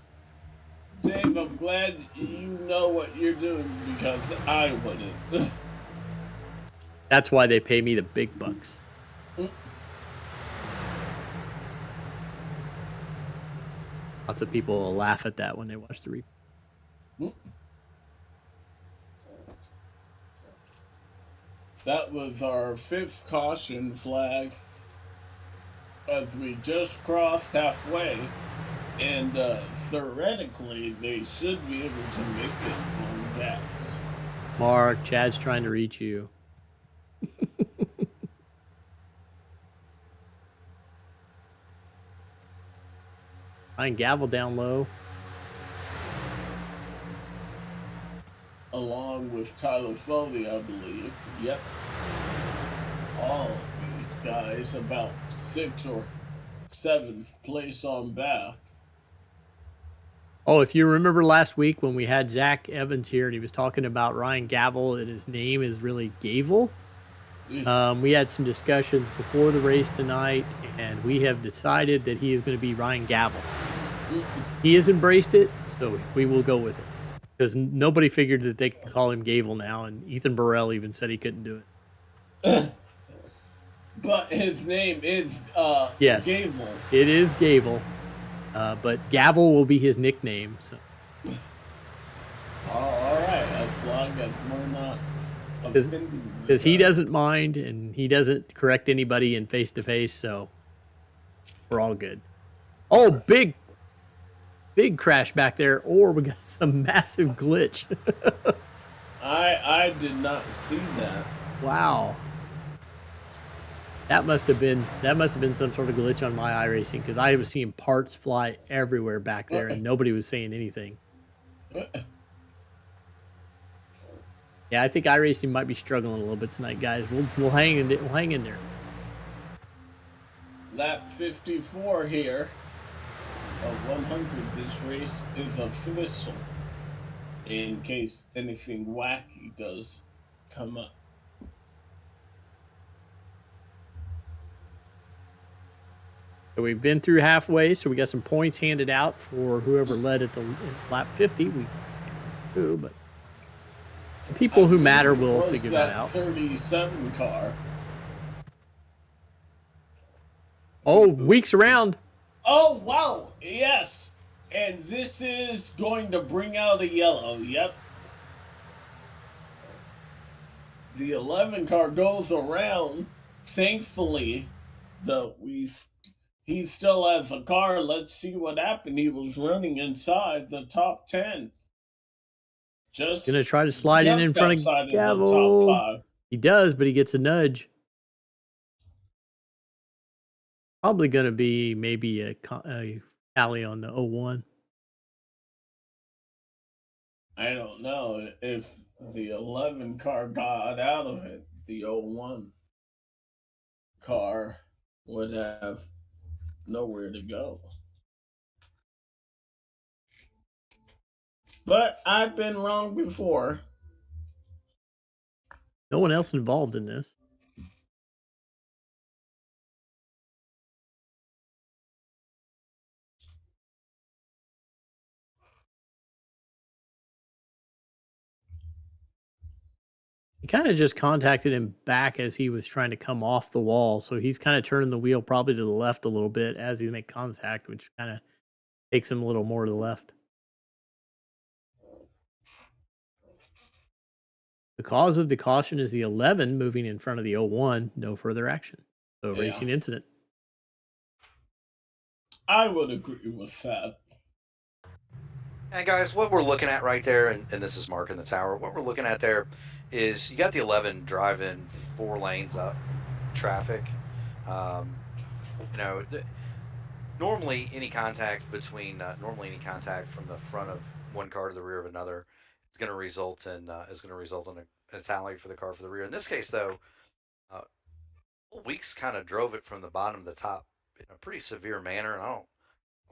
Dave, I'm glad you know what you're doing because I wouldn't. That's why they pay me the big bucks. Lots of people will laugh at that when they watch the replay. That was our 5th caution flag as we just crossed halfway, and theoretically they should be able to make it on gas. Mark, Chad's trying to reach you. Ryan Gavel down low. Along with Tyler Foley, I believe. Yep. All of these guys about 6th or 7th place on back. Oh, if you remember last week when we had Zach Evans here and he was talking about Ryan Gavel and his name is really Gavel. We had some discussions before the race tonight, and we have decided that he is going to be Ryan Gavel. He has embraced it, so we will go with it. Because nobody figured that they could call him Gavel now, and Ethan Burrell even said he couldn't do it. But his name is yes, Gavel. It is Gavel, but Gavel will be his nickname. So. All right, as long as we're not. Because he doesn't mind, and he doesn't correct anybody in face-to-face, so we're all good. Oh, big crash back there, or we got some massive glitch. I did not see that. Wow. That must have been some sort of glitch on my iRacing, because I was seeing parts fly everywhere back there, and nobody was saying anything. Yeah, I think iRacing might be struggling a little bit tonight, guys. We'll hang in there. Lap 54 here of 100. This race is official in case anything wacky does come up. So we've been through halfway, so we got some points handed out for whoever led at lap 50. We do, but the people who matter will figure that out. 37 car. Oh, Weeks around. Oh, wow. Yes. And this is going to bring out a yellow. Yep. The 11 car goes around. Thankfully, he still has a car. Let's see what happened. He was running inside the top 10. Just gonna try to slide in front of Gavel. He does, but he gets a nudge. Probably gonna be maybe a tally on the 01. I don't know if the 11 car got out of it. The 01 car would have nowhere to go. But I've been wrong before. No one else involved in this. He kind of just contacted him back as he was trying to come off the wall. So he's kind of turning the wheel probably to the left a little bit as he makes contact, which kind of takes him a little more to the left. The cause of the caution is the 11 moving in front of the 01. No further action. So racing incident. I would agree with that. And guys, what we're looking at right there, and this is Mark in the tower, what we're looking at there is you got the 11 driving 4 lanes up traffic. Normally any contact between from the front of one car to the rear of another is going to result in a tally for the car for the rear. In this case, though, Weeks kind of drove it from the bottom to the top in a pretty severe manner, and I don't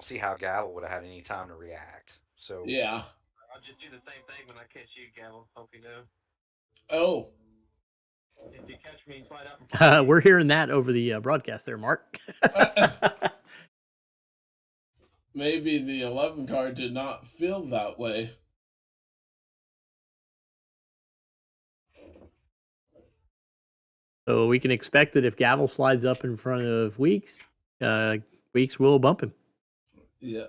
see how Gavel would have had any time to react. So yeah, I'll just do the same thing when I catch you, Gavel. Hope you know. Oh. Did you catch me flat out? We're hearing that over the broadcast there, Mark. Maybe the 11 car did not feel that way. So we can expect that if Gavel slides up in front of Weeks, Weeks will bump him. Yeah.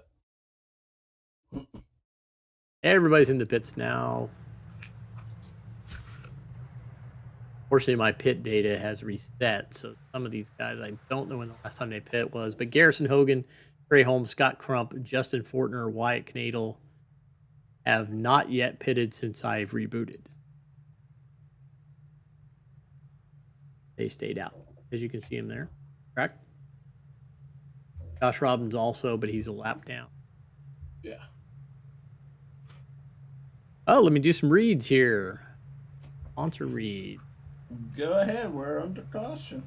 Everybody's in the pits now. Fortunately, my pit data has reset, so some of these guys, I don't know when the last time they pit was, but Garrison Hogan, Trey Holmes, Scott Crump, Justin Fortner, Wyatt Knadel have not yet pitted since I've rebooted. They stayed out, as you can see him there. Correct? Josh Robbins also, but he's a lap down. Yeah. Oh, let me do some reads here. Sponsor read. Go ahead. We're under caution.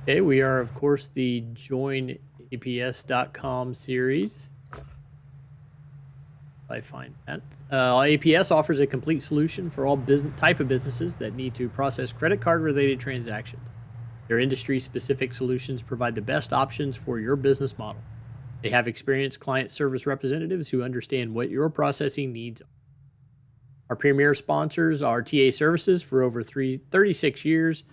Okay, we are, of course, the joinaps.com series. I find that. APS offers a complete solution for all type of businesses that need to process credit card related transactions. Their industry specific solutions provide the best options for your business model. They have experienced client service representatives who understand what your processing needs are. Our premier sponsors are TA Services. For over 36 years.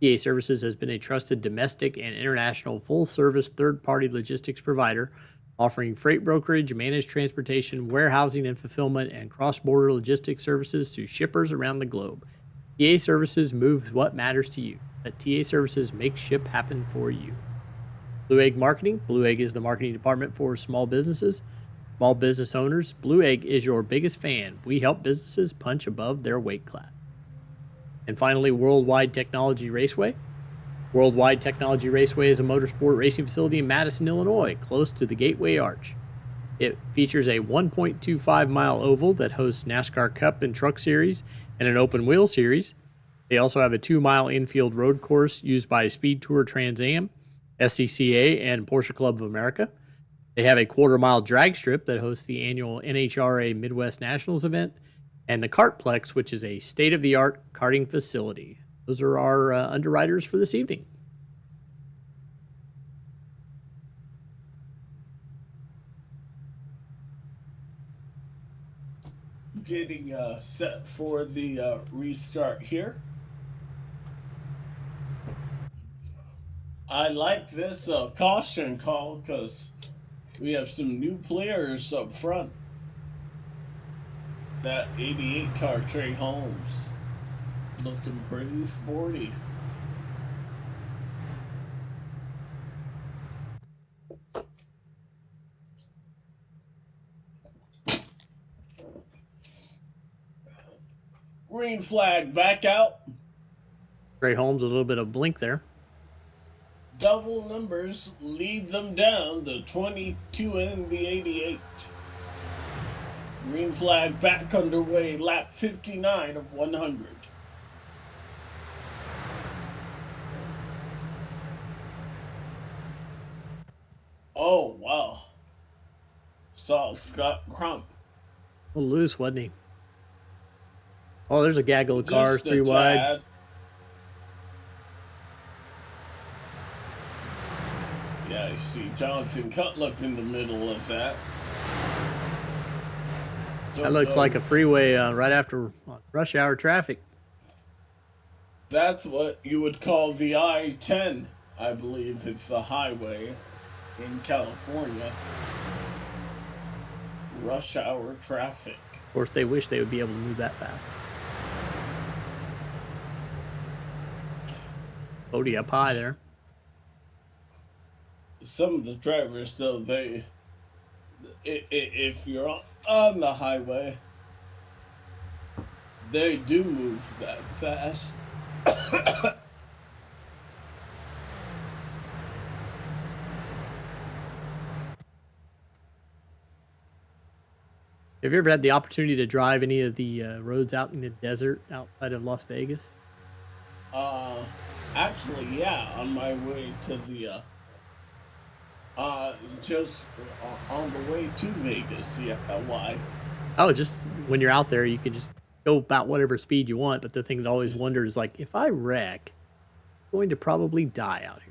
TA Services has been a trusted domestic and international full-service third-party logistics provider, offering freight brokerage, managed transportation, warehousing and fulfillment, and cross-border logistics services to shippers around the globe. TA Services moves what matters to you. Let TA Services make ship happen for you. Blue Egg Marketing. Blue Egg is the marketing department for small businesses. Small business owners, Blue Egg is your biggest fan. We help businesses punch above their weight class. And finally, Worldwide Technology Raceway. Worldwide Technology Raceway is a motorsport racing facility in Madison, Illinois, close to the Gateway Arch. It features a 1.25-mile oval that hosts NASCAR Cup and Truck Series and an open wheel series. They also have a 2-mile infield road course used by Speed Tour Trans Am, SCCA, and Porsche Club of America. They have a 1/4-mile drag strip that hosts the annual NHRA Midwest Nationals event, and the Kartplex, which is a state-of-the-art karting facility. Those are our underwriters for this evening. Getting set for the restart here. I like this caution call because we have some new players up front. That 88 car, Trey Holmes, looking pretty sporty. Green flag back out. Trey Holmes, a little bit of blink there. Double numbers lead them down, the 22 and the 88. Green flag back underway, lap 59 of 100. Oh, wow. Saw Scott Crump. A little loose, wasn't he? Oh, there's a gaggle of cars, 3 wide. Yeah, you see Jonathan Cutluck in the middle of that. That looks like a freeway right after rush hour traffic. That's what you would call the I-10, I believe. It's the highway in California. Rush hour traffic. Of course, they wish they would be able to move that fast. Bodie up high there. Some of the drivers, though, if you're on the highway, they do move that fast. Have you ever had the opportunity to drive any of the roads out in the desert outside of Las Vegas? Actually, yeah, on my way to the, just on the way to Vegas, yeah, why? Oh, just when you're out there, you can just go about whatever speed you want, but the thing that always wondered is like, if I wreck, I'm going to probably die out here.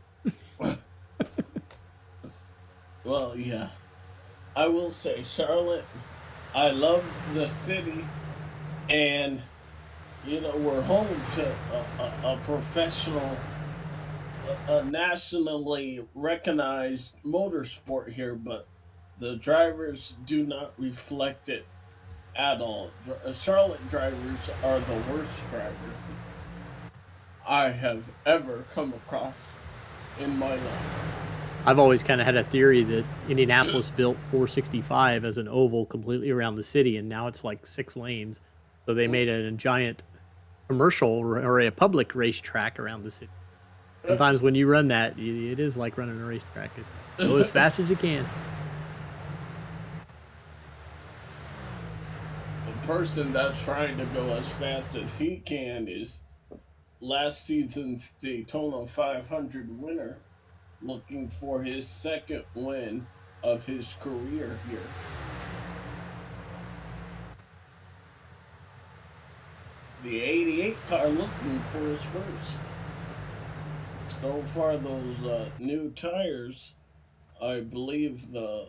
Well, yeah. I will say, Charlotte, I love the city, and we're home to a professional, a nationally recognized motorsport here, but the drivers do not reflect it at all. Charlotte drivers are the worst drivers I have ever come across in my life. I've always kind of had a theory that Indianapolis built 465 as an oval completely around the city, and now it's like 6 lanes. So they made a giant commercial or a public racetrack around the city. Sometimes when you run that, it is like running a racetrack. It's go as fast as you can. The person that's trying to go as fast as he can is last season's Daytona 500 winner, looking for his second win of his career here. The 88 car looking for his first. So far, those new tires, I believe the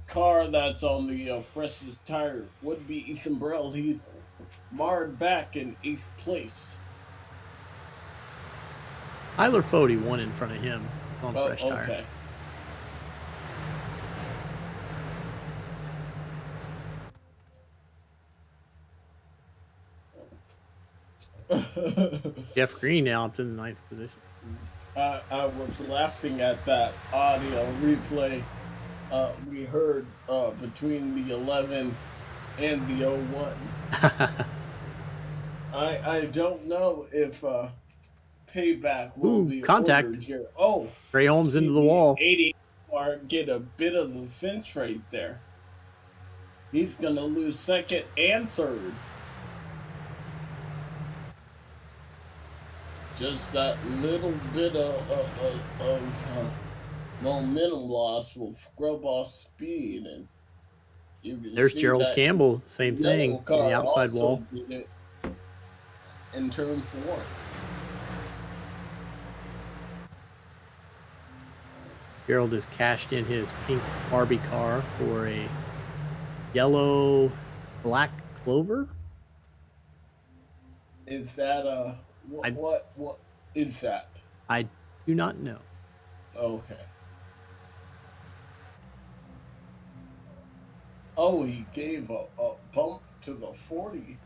car that's on the freshest tire would be Ethan Burrell. He's marred back in 8th place. Tyler Fode won in front of him on fresh tire. Okay. Jeff Green now up in the 9th position. I was laughing at that audio replay we heard between the 11 and the 01. I don't know if payback will be contact ordered here. Oh, Gray Holmes into the wall. 80 car get a bit of the fence right there. He's gonna lose second and third. Just that little bit of momentum loss will scrub off speed, and there's Gerald Campbell, same thing, on the outside wall. Did it in turn 4. Gerald has cashed in his pink Barbie car for a yellow black Clover. Is that what is that? I do not know. Okay. Oh, he gave a bump to the 40.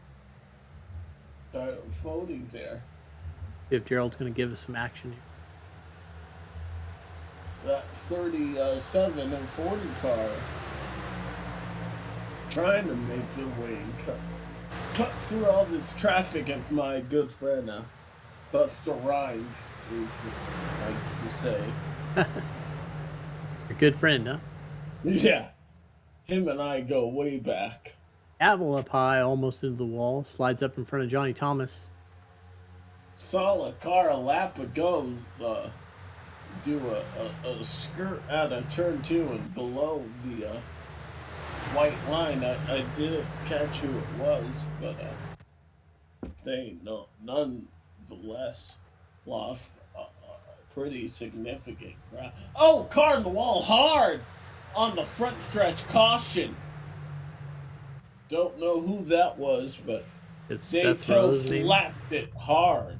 Floating there. If Gerald's going to give us some action here. That 37 and 40 car trying to make their way and cut through all this traffic, as my good friend Buster Rhymes likes to say. Your good friend, huh? Yeah. Him and I go way back. Gavel up high, almost into the wall, slides up in front of Johnny Thomas. Saw a car a lap ago do a skirt out of turn 2 and below the white line. I didn't catch who it was, but they nonetheless lost a pretty significant crowd. Oh, car in the wall hard on the front stretch. Caution. Don't know who that was, but they slapped it hard.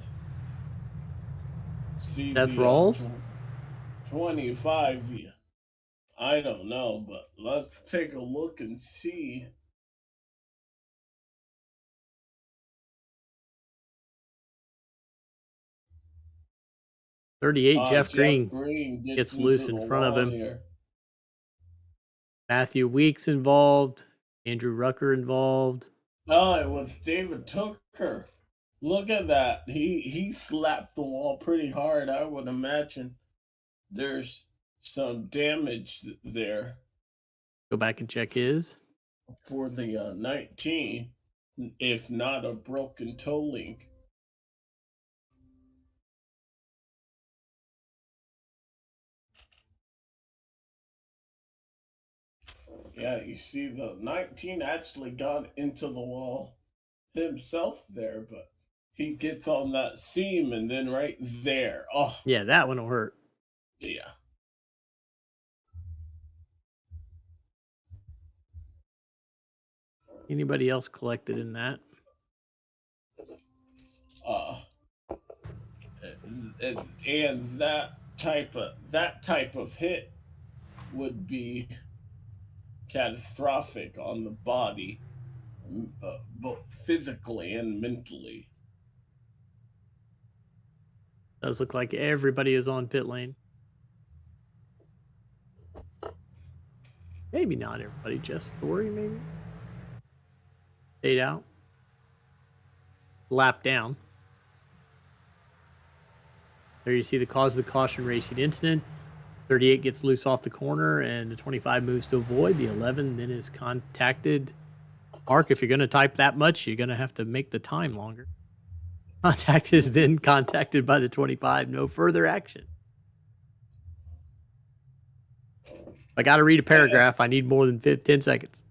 See Seth Rawls? 25. I don't know, but let's take a look and see. Jeff Green gets loose in front of him. Here. Matthew Weeks involved. Andrew Rucker involved. Oh, it was David Tucker. Look at that. He slapped the wall pretty hard. I would imagine there's some damage there. Go back and check his. For the 19, if not a broken toe link. Yeah, you see the 19 actually got into the wall. himself there, but he gets on that seam and then right there. Oh, Yeah, that one will hurt. yeah. Anybody else collected in that? And that type of hit would be catastrophic on the body, both physically and mentally. Does look like everybody is on pit lane. Maybe not everybody, just Story maybe. Stayed out. Lap down. There you see the cause of the caution racing incident. 38 gets loose off the corner, and the 25 moves to avoid. The 11 then is contacted. Mark, if you're going to type that much, you're going to have to make the time longer. Contact is then contacted by the 25. No further action. I got to read a paragraph. I need more than 10 seconds.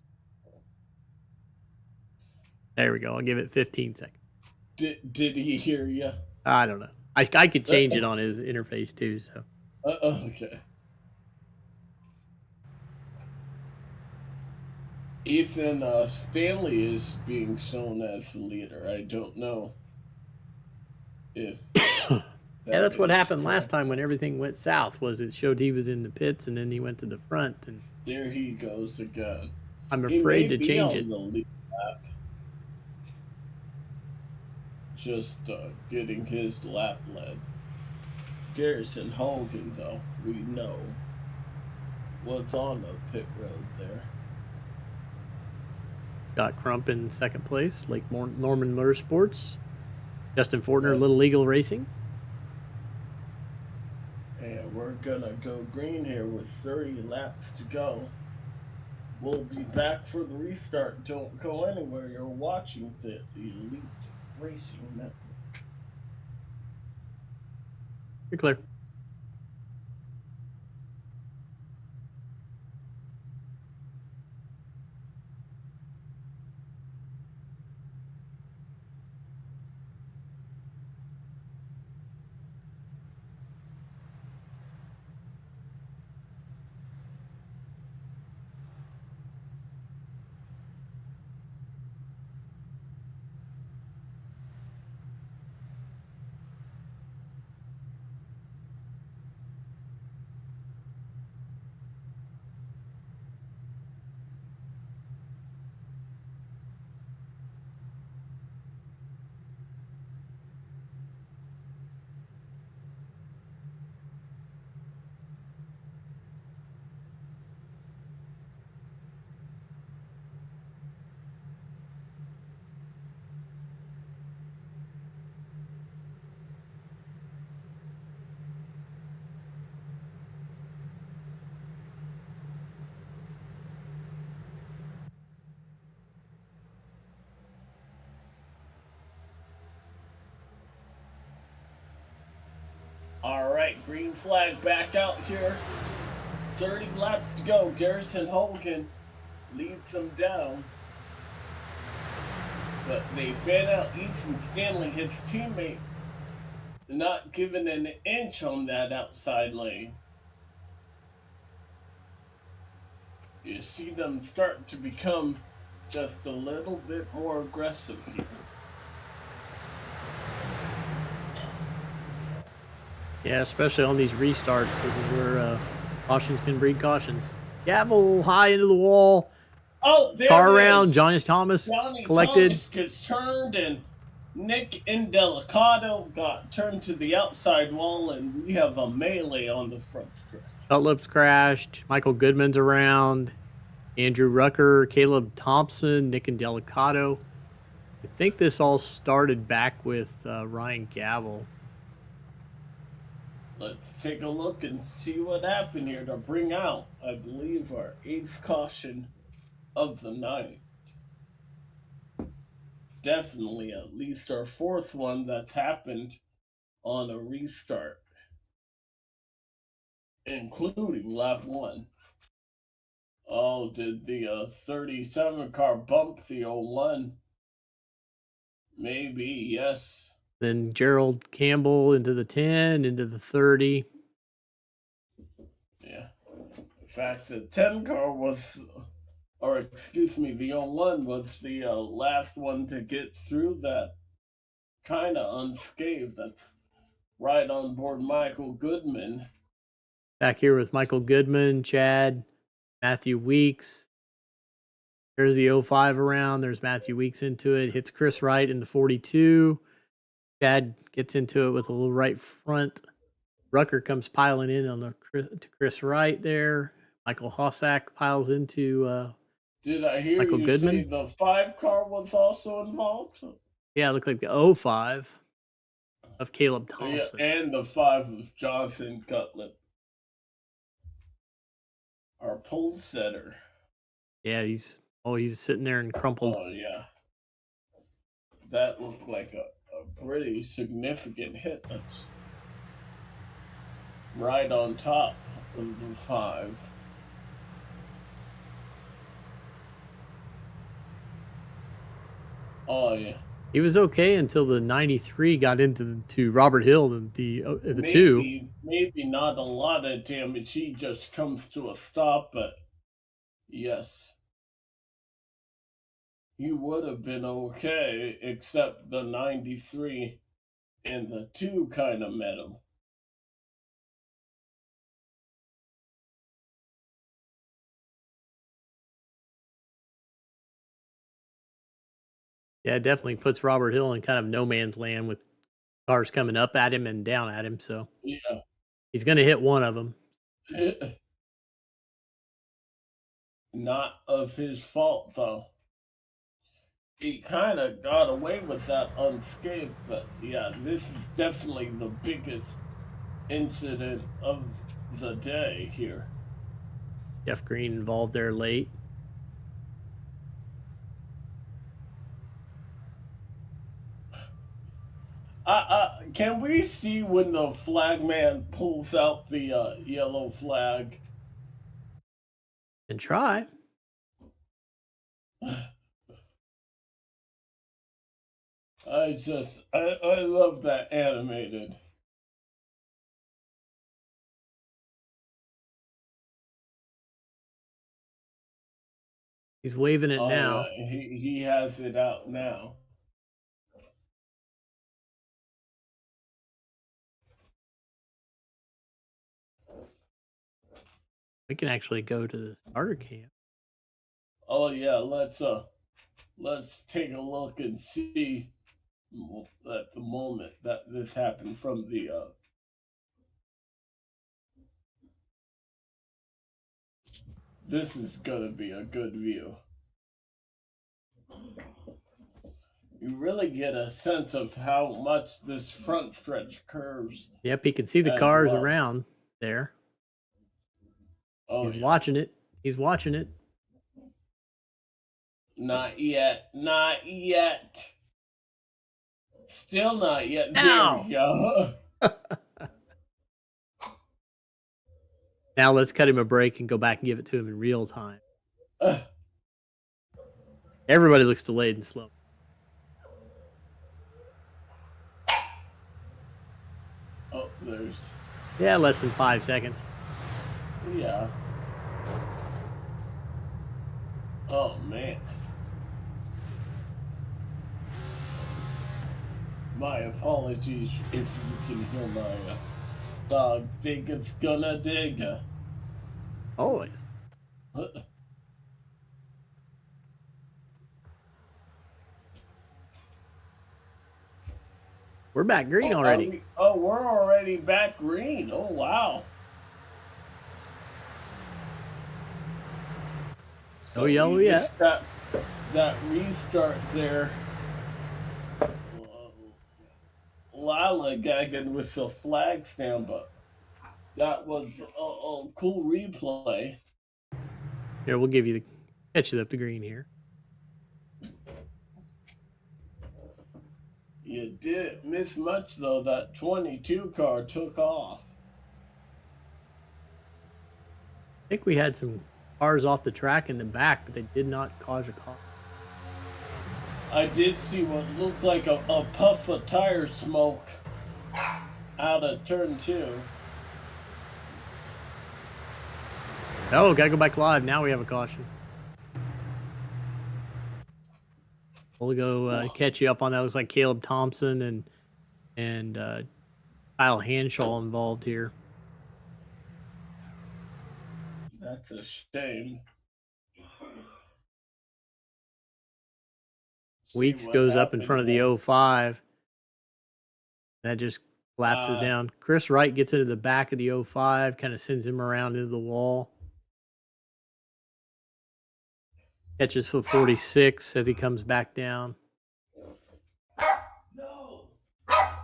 There we go. I'll give it 15 seconds. Did he hear you? I don't know. I could change it on his interface too. So okay. Ethan Stanley is being shown as the leader. I don't know if. Yeah, that's what happened last time when everything went south. Was it showed he was in the pits and then he went to the front and there he goes again. I'm afraid to change it. The lead lap. Just getting his lap led. Garrison Hogan, though, we know, was on the pit road there. Got Crump in second place. Lake Norman Motorsports. Justin Fortner, Little Eagle Racing. And we're gonna go green here with 30 laps to go. We'll be back for the restart. Don't go anywhere. You're watching the Elite Racing Network. You're clear. All right, green flag back out here. 30 laps to go. Garrison Hogan leads them down. But they fan out Ethan Stanley, his teammate, not giving an inch on that outside lane. You see them start to become just a little bit more aggressive here. Yeah, especially on these restarts. This is where cautions can breed cautions. Gavel high into the wall. Oh, there Car it around. is. Johnny Thomas Johnny collected. Thomas gets turned, and Nick Indelicato got turned to the outside wall, and we have a melee on the front stretch. Cutlip's crashed. Michael Goodman's around. Andrew Rucker, Caleb Thompson, Nick Indelicato. I think this all started back with Ryan Gavel. Let's take a look and see what happened here to bring out, I believe, our 8th caution of the night. Definitely at least our 4th one that's happened on a restart, including lap 1. Oh, did the 37 car bump the 01? Maybe, yes. Then Gerald Campbell into the 10, into the 30. Yeah. In fact, the 10 car was, or excuse me, the 01 was the last one to get through that kind of unscathed. That's right on board Michael Goodman. Back here with Michael Goodman, Chad, Matthew Weeks. There's the 05 around. There's Matthew Weeks into it. Hits Chris Wright in the 42. Chad gets into it with a little right front. Rucker comes piling in on to Chris Wright there. Michael Hossack piles into Did I hear Michael you Goodman. say the 5 car was also involved? Yeah, it looked like the 05 of Caleb Thompson. Yeah, and the 5 of Johnson Cutlip. Our pole setter. Yeah, he's sitting there and crumpled. Oh, yeah. That looked like a pretty significant hit. That's right on top of the 5. Oh, yeah. He was okay until the 93 got into Robert Hill, the 2. Maybe not a lot of damage. He just comes to a stop, but yes. He would have been okay, except the 93 and the 2 kind of met him. Yeah, it definitely puts Robert Hill in kind of no man's land with cars coming up at him and down at him. So yeah, he's going to hit one of them. Not of his fault, though. He kind of got away with that unscathed, but yeah, this is definitely the biggest incident of the day here. Jeff Green involved there late. Can we see when the flagman pulls out the yellow flag? And try. I love that animated. He's waving it now. Yeah, he has it out now. We can actually go to the starter camp. Oh yeah, let's take a look and see at the moment that this happened from the this is gonna be a good view. You really get a sense of how much this front stretch curves. Yep, he can see the cars around there. Oh, he's watching it. He's watching it. Not yet. Not yet. Still not yet. Ow. There we go. Now let's cut him a break and go back and give it to him in real time. Everybody looks delayed and slow. Oh, there's... Yeah, less than 5 seconds. Yeah. Oh, man. My apologies if you can hear my dog think it's gonna dig. Always. We're back green already. We're already back green. Oh, wow. No yellow yet. That restart there. Lollygagging with the flag stand, but that was a cool replay. Here, we'll give you the catch it up to green here. You didn't miss much though. That 22 car took off. I think we had some cars off the track in the back, but they did not cause a call. I did see what looked like a puff of tire smoke out of turn 2. Oh, gotta go back live. Now we have a caution. We'll go catch you up on that. It was like Caleb Thompson and Kyle Hanshaw involved here. That's a shame. Weeks goes up in front of the 05. That just collapses down. Chris Wright gets into the back of the 05, kind of sends him around into the wall. Catches the 46 as he comes back down.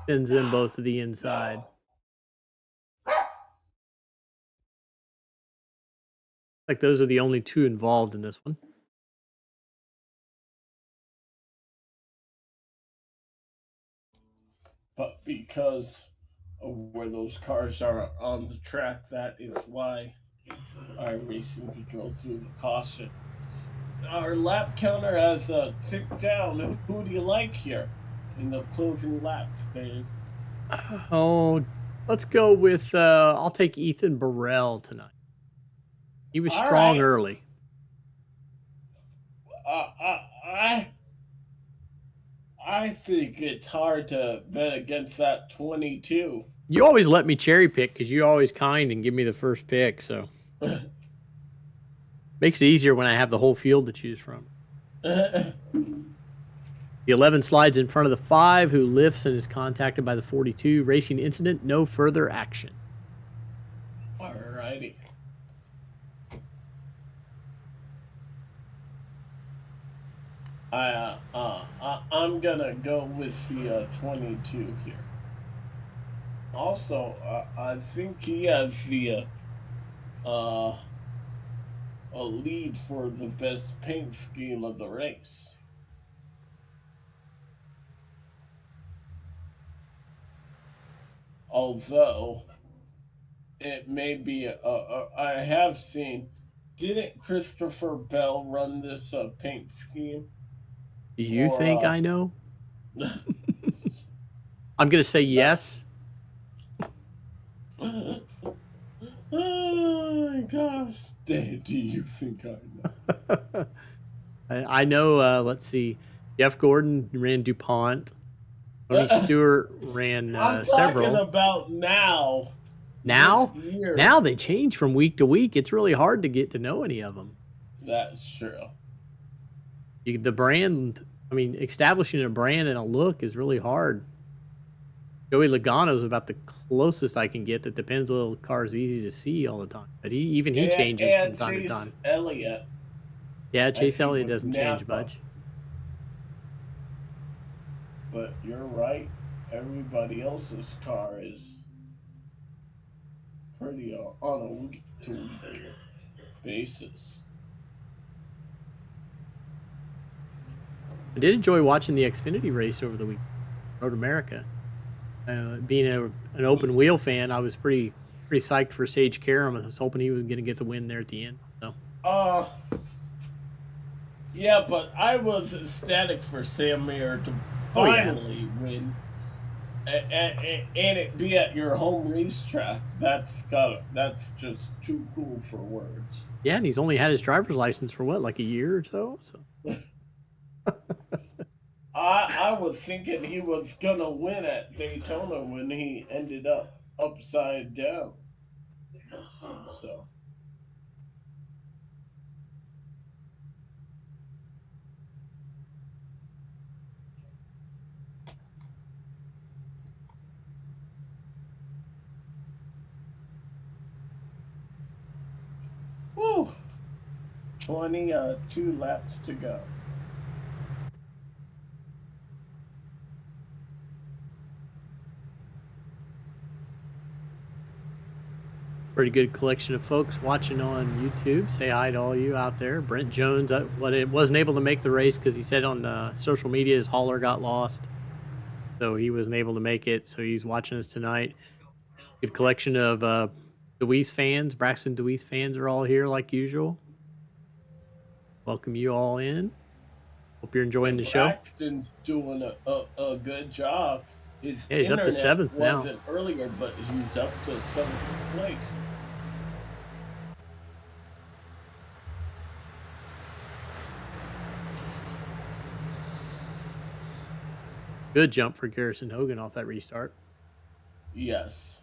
Sends them both to the inside. Like those are the only two involved in this one. But because of where those cars are on the track, that is why iRacing could go through the caution. Our lap counter has ticked down. Who do you like here in the closing laps, Dave? Oh, let's go with I'll take Ethan Burrell tonight. He was strong early. I think it's hard to bet against that 22. You always let me cherry pick because you're always kind and give me the first pick, so makes it easier when I have the whole field to choose from. The 11 slides in front of the 5, who lifts and is contacted by the 42. Racing incident, no further action. Alrighty. I'm gonna go with the 22 here. Also, I think he has the a lead for the best paint scheme of the race. Although it may be I have seen, didn't Christopher Bell run this paint scheme? Do you think I know? I'm going to say yes. Oh my gosh. Do you think I know? I know, let's see. Jeff Gordon ran DuPont. Tony Stewart ran several. I'm talking about now. Now? Now they change from week to week. It's really hard to get to know any of them. That's true. The brand, I mean, establishing a brand and a look is really hard. Joey Logano is about the closest I can get. That depends on the car's easy to see all the time. But he changes from time to time. Elliott. Yeah, Chase Elliott doesn't change much. But you're right. Everybody else's car is pretty on a week-to-week basis. I did enjoy watching the Xfinity race over the week. Road America. Being an open wheel fan, I was pretty psyched for Sage Karam. I was hoping he was going to get the win there at the end. So. Yeah, but I was ecstatic for Sam Mayer to finally win, and it be at your home racetrack. That's just too cool for words. Yeah, and he's only had his driver's license for what, like a year or so. I was thinking he was gonna win at Daytona when he ended up upside down. So. Woo! 22 laps to go. Pretty good collection of folks watching on YouTube. Say hi to all you out there. Brent Jones wasn't able to make the race because he said on social media his hauler got lost. So he wasn't able to make it. So he's watching us tonight. Good collection of Deweese fans. Braxton Deweese fans are all here like usual. Welcome you all in. Hope you're enjoying the show. Braxton's doing a good job. His Yeah, he's up to internet 7th now. wasn't earlier, but he's up to 7th place. Good jump for Garrison Hogan off that restart. Yes.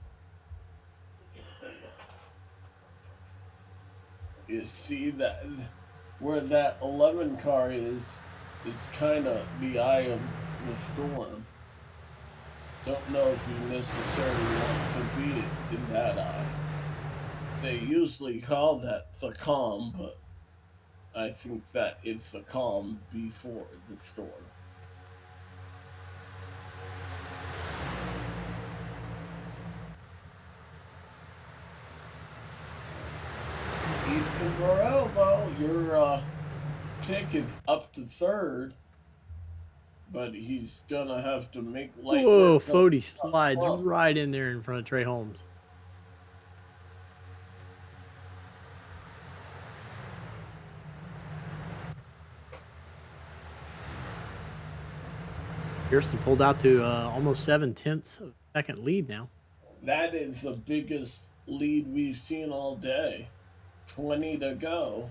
You see that where that 11 car is kind of the eye of the storm. Don't know if you necessarily want to be in that eye. They usually call that the calm, but I think that it's the calm before the storm. Ethan Burrell, though, your pick is up to 3rd, but he's gonna have to make light Whoa, work. Fody slides right in there in front of Trey Holmes. Pearson pulled out to almost 7/10 of second lead now. That is the biggest lead we've seen all day. 20 to go.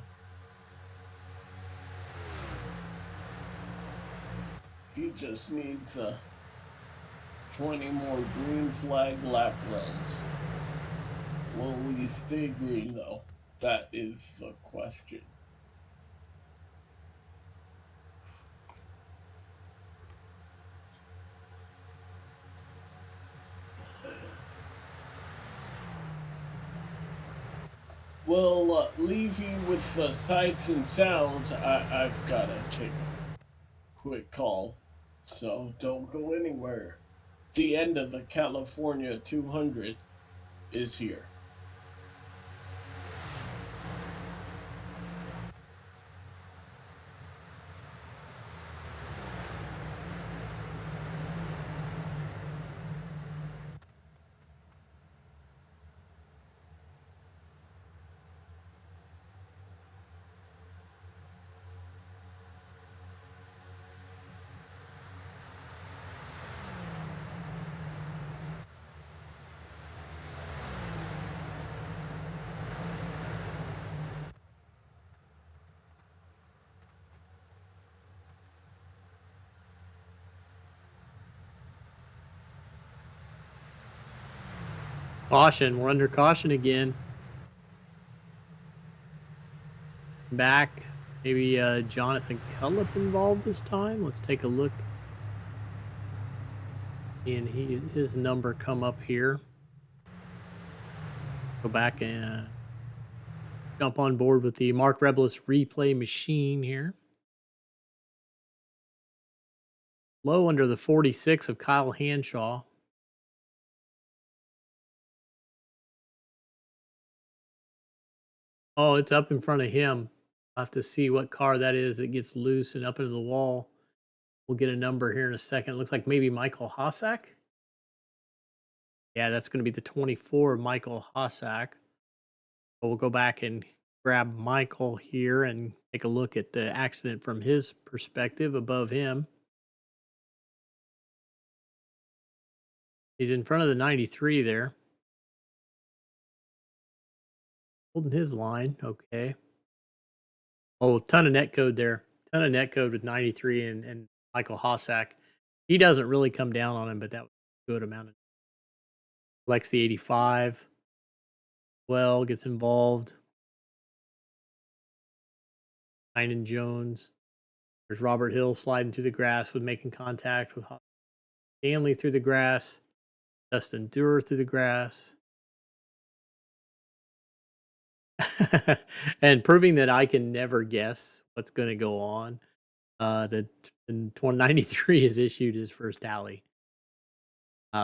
He just needs 20 more green flag lap runs. Will we stay green, though? That is the question. We'll leave you with the sights and sounds. I've got to take a quick call, so don't go anywhere. The end of the California 200 is here. Caution, we're under caution again. Back, maybe Jonathan Cullip involved this time. Let's take a look. And his number come up here. Go back and jump on board with the Mark Rebelus replay machine here. Low under the 46 of Kyle Hanshaw. Oh, it's up in front of him. I'll have to see what car that is that gets loose and up into the wall. We'll get a number here in a second. It looks like maybe Michael Hossack. Yeah, that's going to be the 24 of Michael Hossack. But we'll go back and grab Michael here and take a look at the accident from his perspective above him. He's in front of the 93 there. Holding his line, okay. Oh, ton of net code there. Ton of net code with 93 and Michael Hossack. He doesn't really come down on him, but that was a good amount of. Flex the 85. Well, gets involved. Tynan Jones. There's Robert Hill sliding through the grass with making contact with Stanley through the grass. Dustin Durer through the grass. And proving that I can never guess what's going to go on. The 193 has issued his first tally.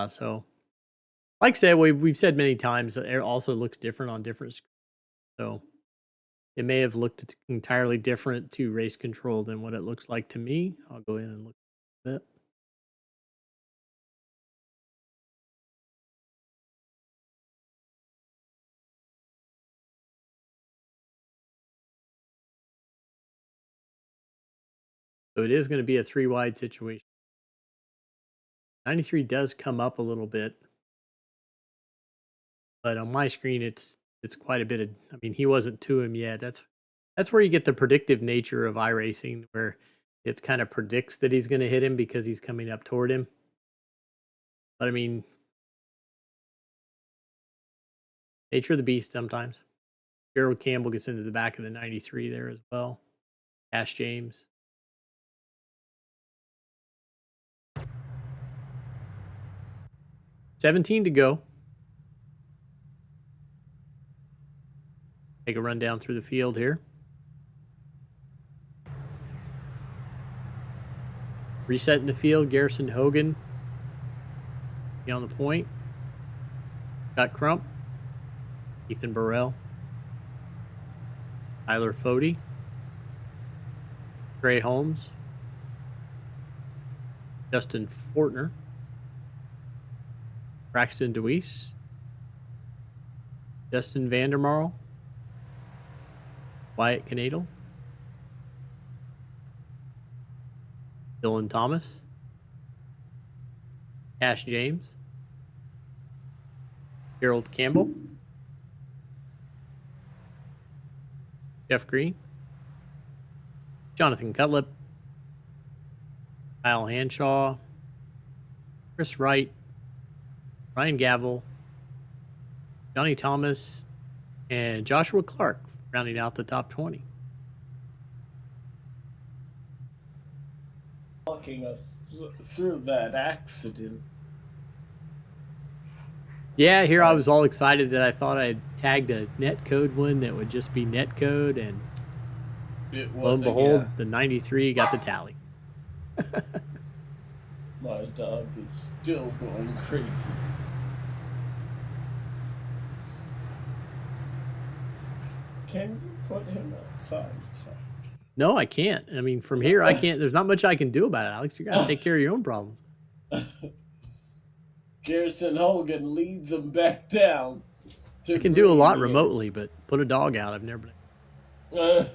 So, like I said, we've said many times, it also looks different on different screens. So, it may have looked entirely different to race control than what it looks like to me. I'll go in and look a bit. So it is going to be a 3 wide situation. 93 does come up a little bit. But on my screen, it's quite a bit of. I mean, he wasn't to him yet. That's where you get the predictive nature of iRacing, where it kind of predicts that he's going to hit him because he's coming up toward him. But I mean, nature of the beast sometimes. Gerald Campbell gets into the back of the 93 there as well. Ash James. $17 to go. Take a run down through the field here. Resetting the field, Garrison Hogan. Be on the point. Scott Crump. Ethan Burrell. Tyler Fody. Trey Holmes. Justin Fortner. Braxton Deweese. Justin Vandermarl. Wyatt Canadle. Dylan Thomas. Cash James. Gerald Campbell. Jeff Green. Jonathan Cutlip. Kyle Hanshaw. Chris Wright. Ryan Gavel. Johnny Thomas. And Joshua Clark rounding out the top 20. Walking us through that accident. Yeah, here I was all excited that I thought I'd tagged a netcode one that would just be netcode, and lo and behold, the 93 got the tally. My dog is still going crazy. Can you put him outside? No, I can't. I mean, from here, I can't. There's not much I can do about it, Alex. You got to take care of your own problems. Garrison Hogan leads them back down. I can do a lot remotely, but put a dog out, I've never done.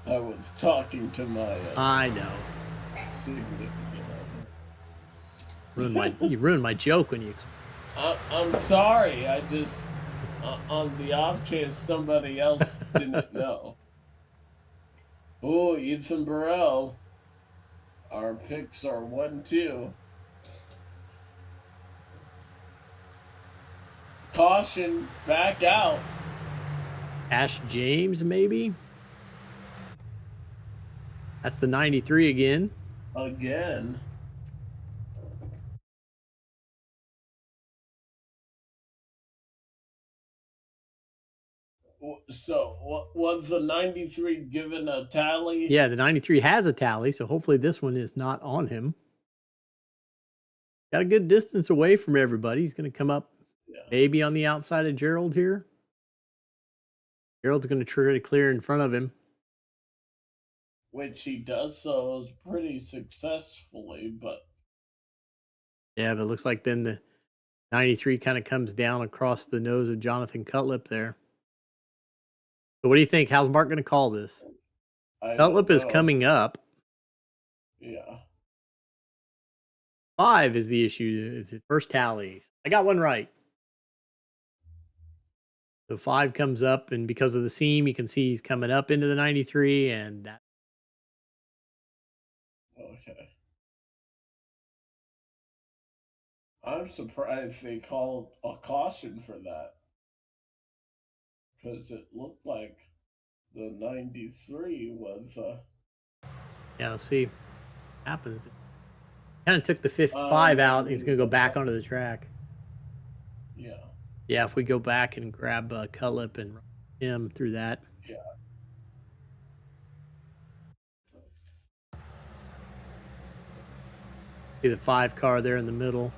I was talking to my. I know. Significant You ruined my joke when you. I'm sorry. I just on the off chance somebody else didn't know. Oh, Ethan Burrell. Our picks are 1-2. Caution, back out. Ash James, maybe? That's the 93 again. Again. So, was the 93 given a tally? Yeah, the 93 has a tally, so hopefully this one is not on him. Got a good distance away from everybody. He's going to come up maybe on the outside of Gerald here. Gerald's going to try to clear in front of him. Which he does so pretty successfully, but... Yeah, but it looks like then the 93 kind of comes down across the nose of Jonathan Cutlip there. So what do you think? How's Mark going to call this? Cutlip is coming up. Yeah. 5 is the issue. It's the first tally. I got one right. So 5 comes up, and because of the seam, you can see he's coming up into the 93, and that. Okay. I'm surprised they called a caution for that. Because it looked like the 93 was... Yeah, let's see what happens. Kind of took the 5 out, and he's going to go back onto the track. Yeah. Yeah, if we go back and grab Cutlip and run him through that. Yeah. See the 5 car there in the middle.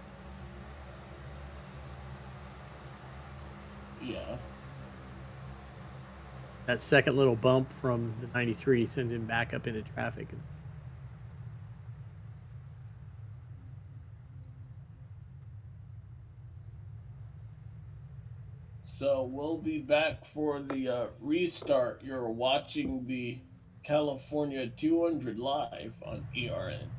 Yeah. That second little bump from the 93 sends him back up into traffic. So we'll be back for the restart. You're watching the California 200 live on ERN.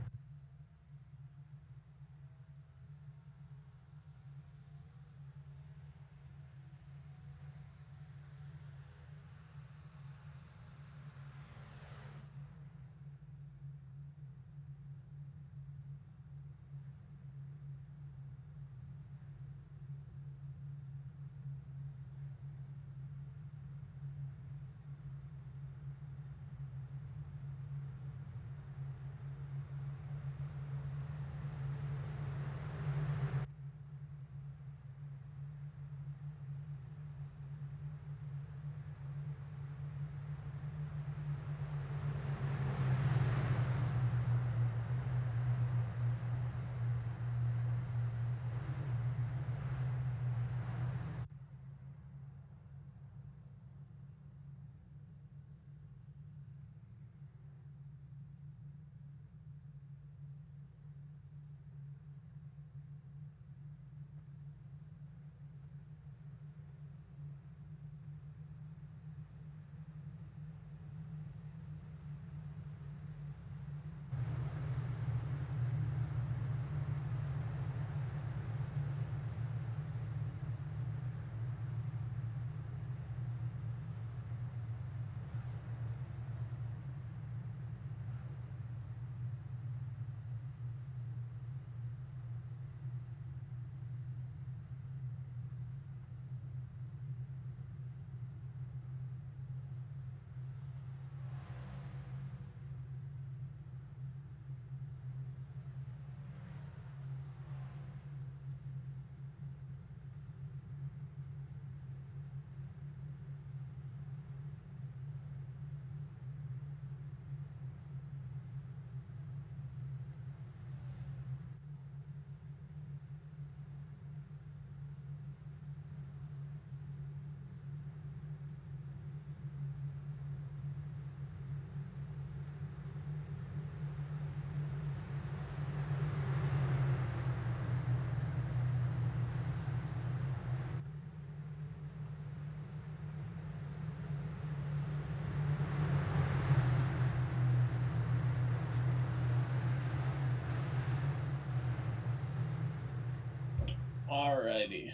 Alrighty.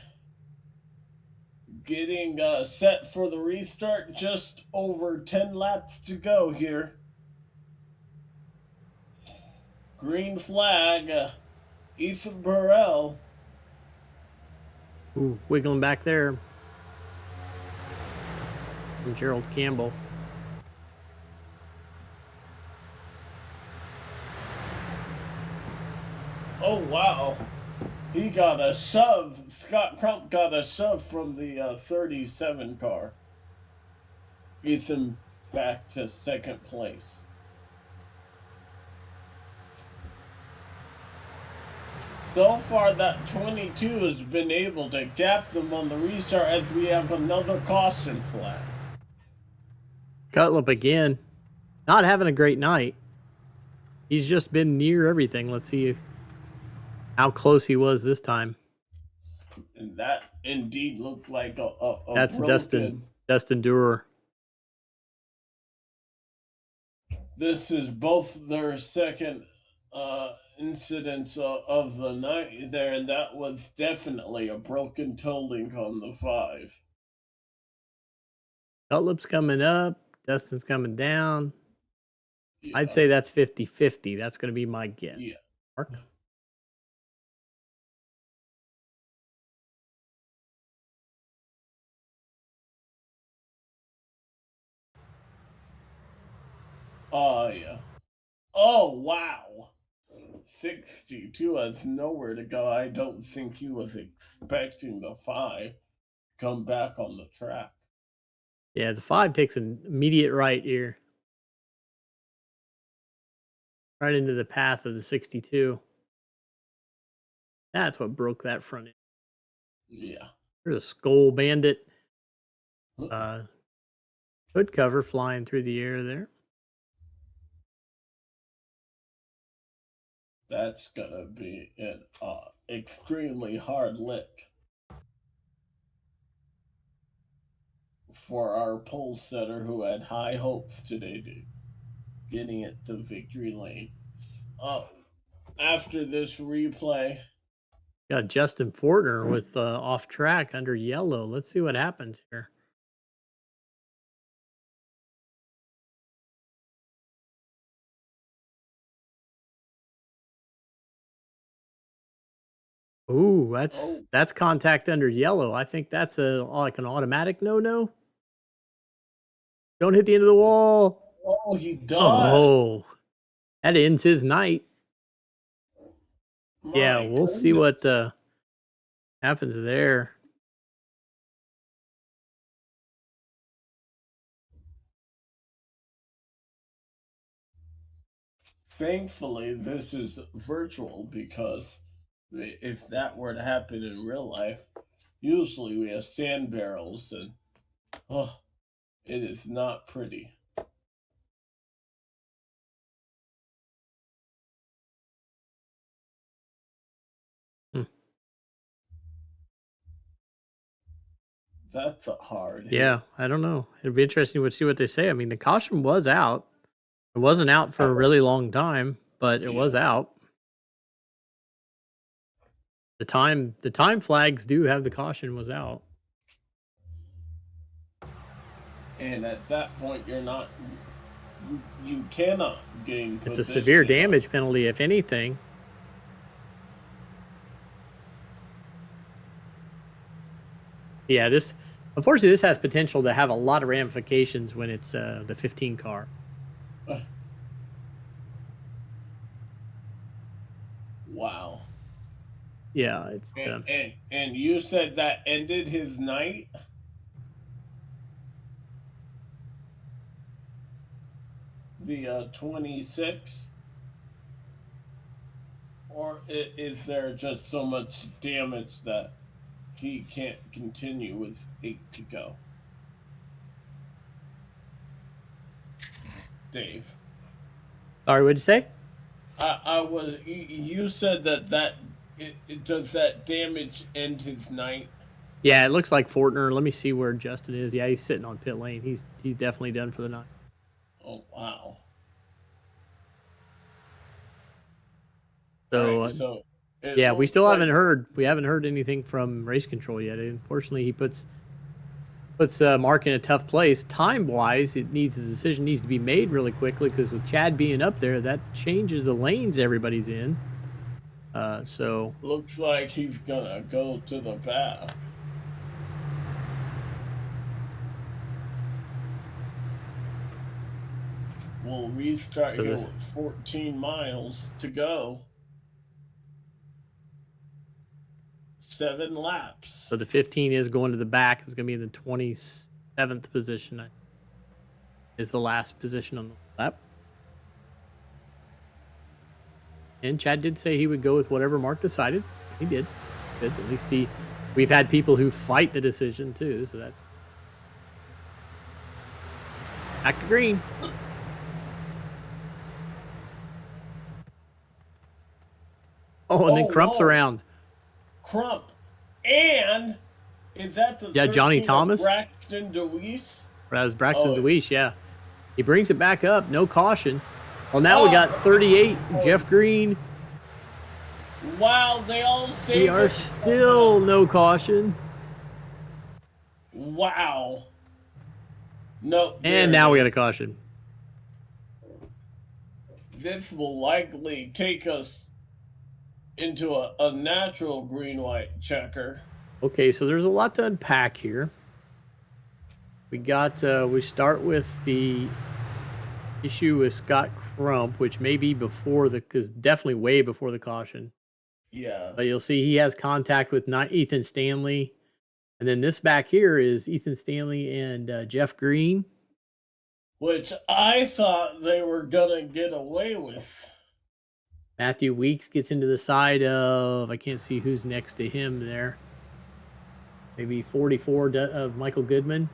Getting set for the restart. Just over 10 laps to go here. Green flag. Ethan Burrell. Ooh, wiggling back there. And Gerald Campbell. Oh, wow. He got a shove. Scott Crump got a shove from the 37 car. Ethan back to second place. So far, that 22 has been able to gap them on the restart as we have another caution flag. Cutlip again. Not having a great night. He's just been near everything. Let's see how close he was this time. And that indeed looked like a That's broken... Dustin Durer. This is both their second incidents of the night there, and that was definitely a broken toe link on the 5. Cutlip's coming up. Dustin's coming down. Yeah. I'd say that's 50-50. That's going to be my guess. Yeah. Mark? Oh, yeah. Oh, wow. 62 has nowhere to go. I don't think he was expecting the 5 come back on the track. Yeah, the 5 takes an immediate right here. Right into the path of the 62. That's what broke that front end. Yeah. There's a Skull Bandit hood cover flying through the air there. That's going to be an extremely hard lick for our pole setter who had high hopes today, dude. getting it to victory lane. After this replay, Got Justin Fortner with off track under yellow. Let's see what happens here. Ooh, that's contact under yellow. I think that's like an automatic no. Don't hit the end of the wall. oh, he does. Oh, that ends his night. Yeah, My we'll see what happens there. Thankfully, this is virtual because if that were to happen in real life, usually we have sand barrels and it is not pretty. That's a hard hit. Yeah, I don't know. It'd be interesting to see what they say. I mean, the caution was out. It wasn't out for a really long time, but it was out. The time flags do have the caution was out. And at that point, you cannot gain It's a severe position. damage penalty, if anything. Yeah, unfortunately, this has potential to have a lot of ramifications when it's the 15 car. Wow. Yeah, it's and you said that ended his night? The 26? Or is there just so much damage that he can't continue with 8 to go? Dave. Sorry, what'd you say? You said that does that damage end his night? Yeah, it looks like Fortner. Let me see where Justin is. Yeah, he's sitting on pit lane. He's definitely done for the night. Oh wow. So, right, so yeah, we still haven't heard anything from race control yet. Unfortunately, he puts Mark in a tough place. Time wise, the decision needs to be made really quickly because with Chad being up there, that changes the lanes everybody's in. So looks like he's gonna go to the back. We'll restart here with 14 miles to go. 7 laps. So the 15 is going to the back. It's going to be in the 27th position. Is the last position on the lap. And Chad did say he would go with whatever Mark decided. He did. Good. At least we've had people who fight the decision too, so that's back to green. Oh, and then Crump's around. Crump. And is that the Johnny Thomas? Braxton DeWeese? That was Braxton DeWeese, yeah. He brings it back up, no caution. Well, now we got 38, Jeff Green. Wow, they all say we are still no caution. Wow. No. And now we got a caution. This will likely take us into a natural green-white checker. Okay, so there's a lot to unpack here. We start with the issue with Scott Crump, which may be because definitely way before the caution. Yeah. But you'll see he has contact with Ethan Stanley. And then this back here is Ethan Stanley and Jeff Green. Which I thought they were going to get away with. Matthew Weeks gets into the side of, I can't see who's next to him there. Maybe 44 of Michael Goodman.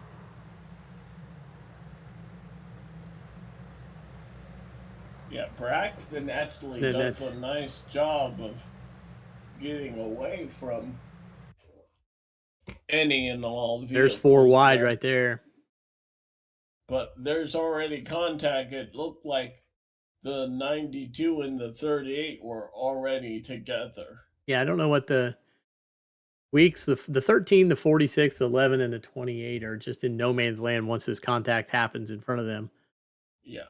Yeah, Braxton actually does a nice job of getting away from any and all vehicles. There's 4 wide right there. But there's already contact. It looked like the 92 and the 38 were already together. Yeah, I don't know what the weeks, the 13, the 46, the 11, and the 28 are just in no man's land once this contact happens in front of them. Yeah.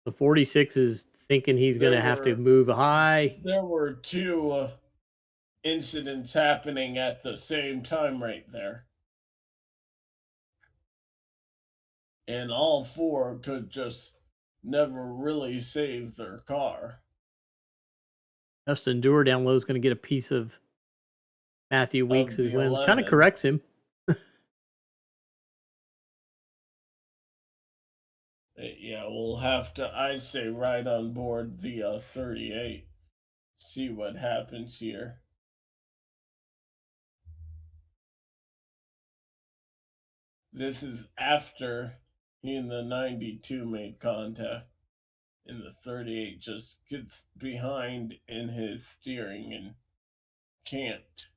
The 46 is thinking he's going to have to move high. There were two incidents happening at the same time right there. And all four could just never really save their car. Dustin Dewar down low is going to get a piece of Matthew Weeks' win. Kind of 11. corrects him. Yeah, we'll have to, I'd say, right on board the 38. See what happens here. This is after he and the 92 made contact. And the 38 just gets behind in his steering and can't.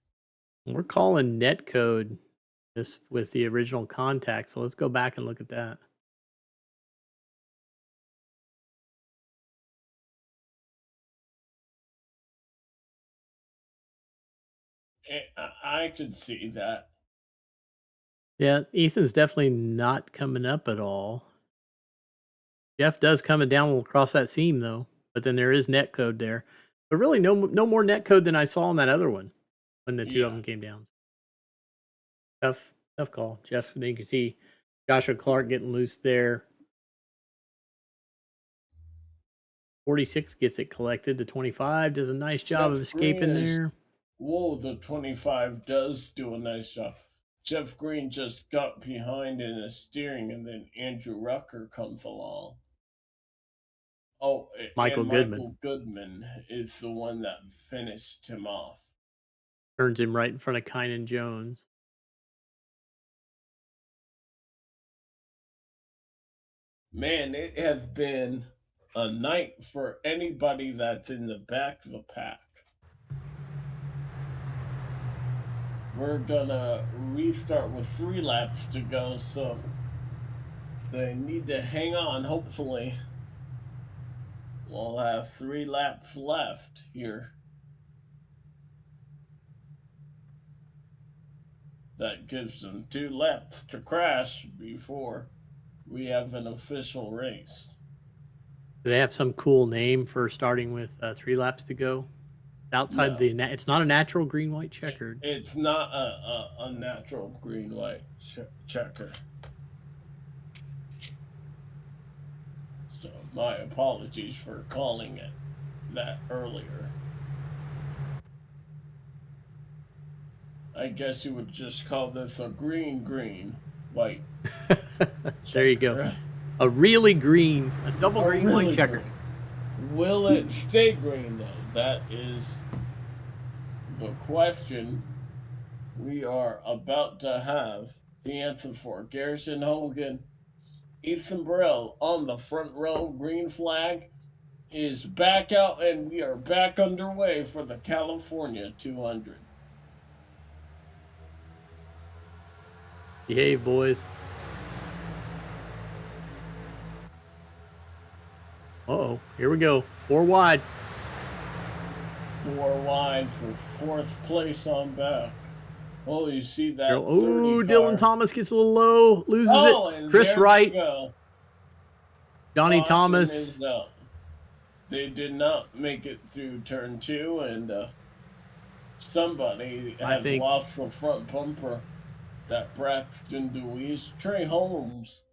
We're calling net code this with the original contact, so let's go back and look at that. I could see that. Yeah, Ethan's definitely not coming up at all. Jeff does coming down across that seam though, but then there is net code there. But really, no more net code than I saw on that other one when the two of them came down. Tough call, Jeff. And you can see Joshua Clark getting loose there. 46 gets it collected. The 25 does a nice job of escaping there. Whoa, the 25 does do a nice job. Jeff Green just got behind in the steering, and then Andrew Rucker comes along. Oh, Michael Goodman is the one that finished him off. Turns him right in front of Kynan Jones. Man, it has been a night for anybody that's in the back of the pack. We're gonna restart with 3 laps to go, so they need to hang on. Hopefully, we'll have 3 laps left here. That gives them 2 laps to crash before we have an official race. Do they have some cool name for starting with 3 laps to go? Outside it's not a natural green-white checkered. It's not a natural green-white checker. So my apologies for calling it that earlier. I guess you would just call this a green-white. There you go. A really green, a double green-white checker. Will it stay green, though? That is the question we are about to have the answer for. Garrison Hogan, Ethan Burrell on the front row. Green flag is back out, and we are back underway for the California 200. Behave, boys. Uh-oh, here we go. 4 wide. 4 wide for 4th place on back. Oh, you see that? Oh, Dylan Thomas gets a little low, loses it. Chris Wright. Johnny Thomas. They did not make it through turn 2, and somebody has lost the front bumper. That Braxton Deweese. Trey Holmes,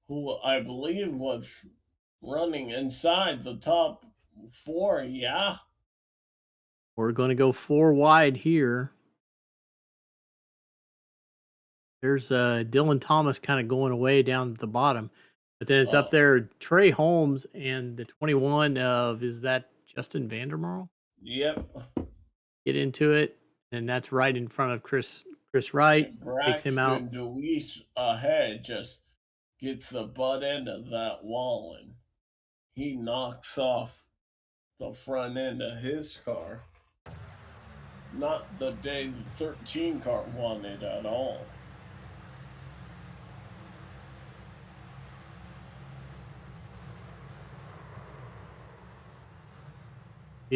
who I believe was running inside the top 4, yeah. We're going to go 4 wide here. There's Dylan Thomas kind of going away down at the bottom. But then it's up there, Trey Holmes and the 21 of, is that Justin Vandermarl? Yep. Get into it, and that's right in front of Chris Wright. Takes him out. Deweese ahead just gets the butt end of that wall, and he knocks off the front end of his car. Not the day the 13 car wanted at all.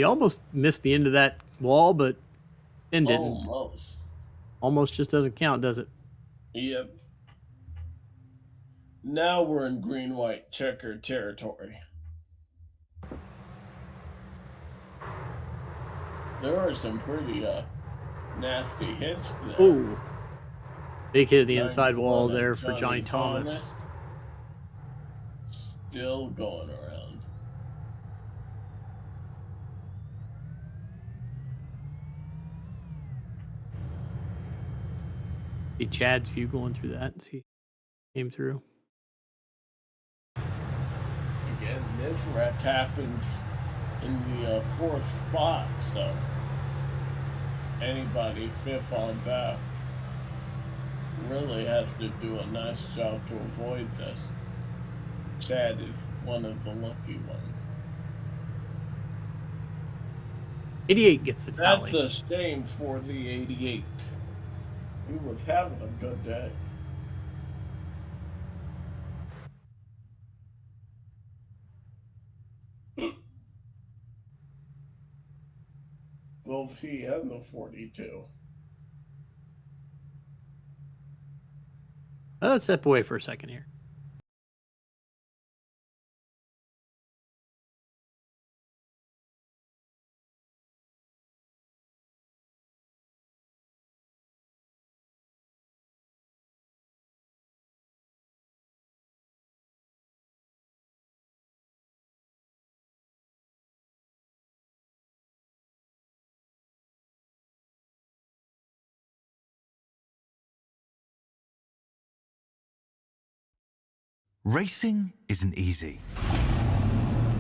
He almost missed the end of that wall, but then didn't. Almost. Almost just doesn't count, does it? Yep. Now we're in green-white checker territory. There are some pretty nasty hits there. Oh, big hit at the inside wall there for Johnny Thomas. Still going around. See Chad's view going through that and see came through. Again, this wreck happens in the fourth spot, so anybody fifth on back really has to do a nice job to avoid this. Chad is one of the lucky ones. 88 gets the tally. That's a shame for the 88. He was having a good day. Both he and the 42. Let's step away for a second here. Racing isn't easy,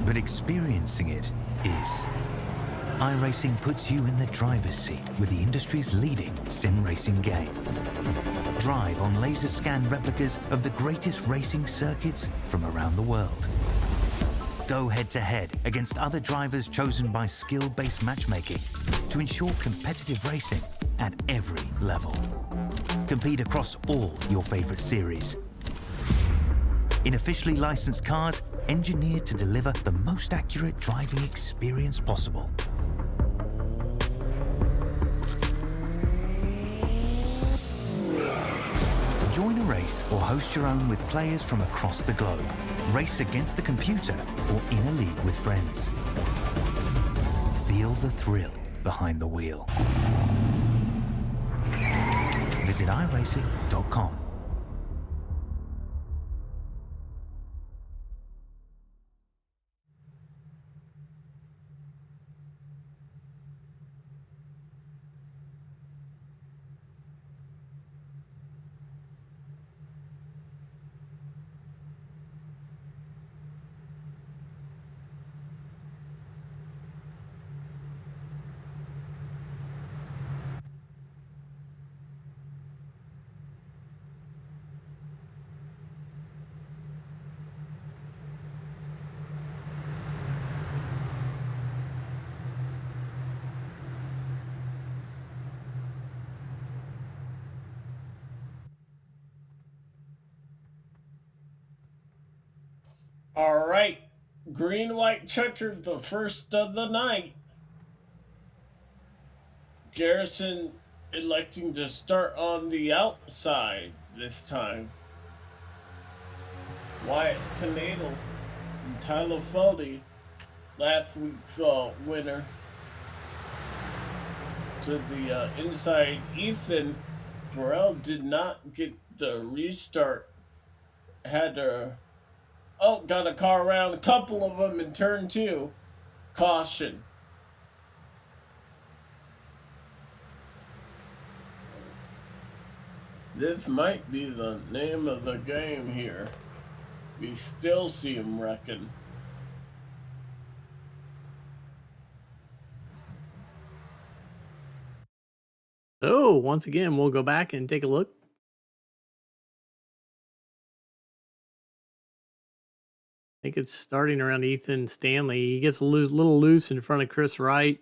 but experiencing it is. iRacing puts you in the driver's seat with the industry's leading sim racing game. Drive on laser scan replicas of the greatest racing circuits from around the world. Go head-to-head against other drivers chosen by skill-based matchmaking to ensure competitive racing at every level. Compete across all your favorite series. In officially licensed cars, engineered to deliver the most accurate driving experience possible. Join a race or host your own with players from across the globe. Race against the computer or in a league with friends. Feel the thrill behind the wheel. Visit iRacing.com. All right, green, white, checkered, the first of the night. Garrison electing to start on the outside this time. Wyatt Tornado and Tyler Fody, last week's winner. To the inside, Ethan Burrell did not get the restart. Had to... Oh, got a car around, a couple of them in turn 2. Caution. This might be the name of the game here. We still see him wrecking. So, once again, we'll go back and take a look. I think it's starting around Ethan Stanley. He gets a little loose in front of Chris Wright.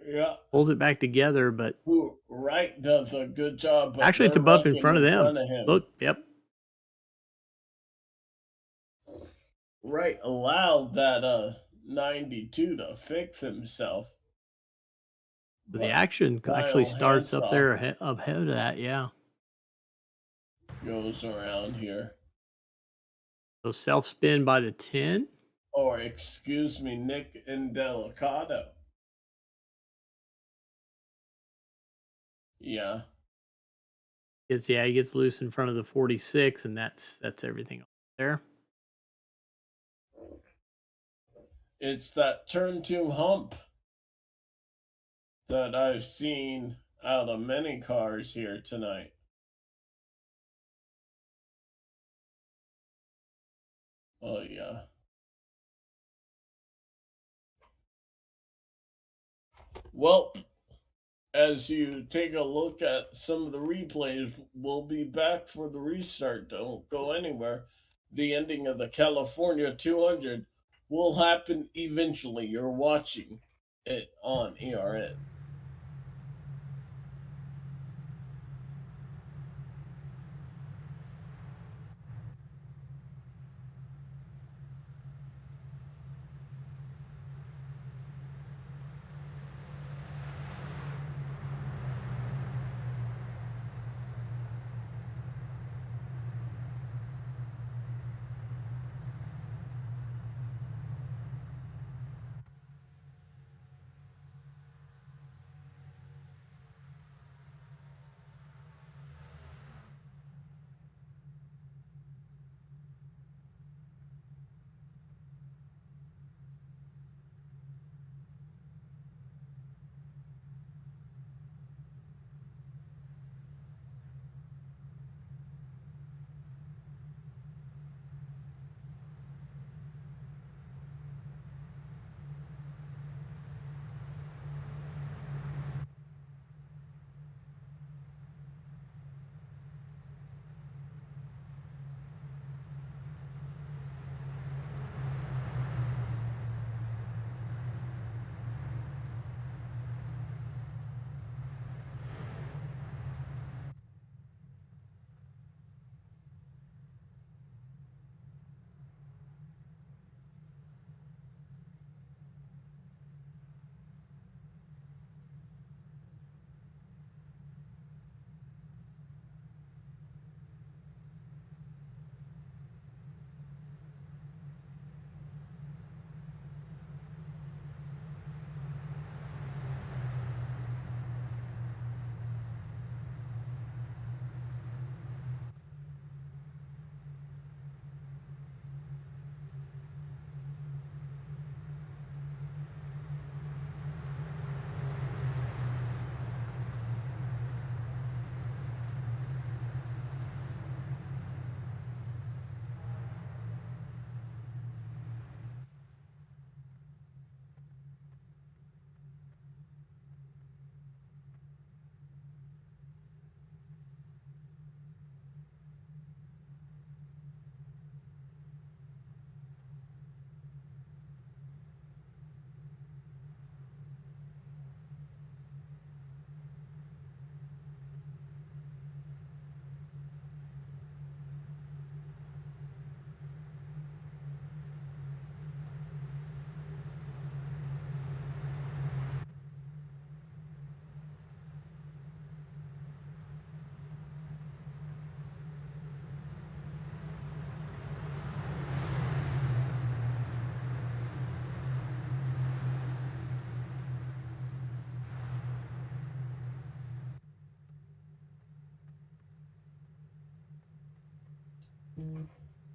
Yeah. Pulls it back together, but... Wright does a good job. Actually, it's a bump in front of them. Look, yep. Wright allowed that 92 to fix himself. But the action actually starts up there ahead of that, yeah. Goes around here. So self-spin by the 10. Or, excuse me, Nick Indelicato. Yeah. He gets loose in front of the 46, and that's everything there. It's that turn 2 hump that I've seen out of many cars here tonight. Oh, yeah. Well, as you take a look at some of the replays, we'll be back for the restart. Don't go anywhere. The ending of the California 200 will happen eventually. You're watching it on ERN.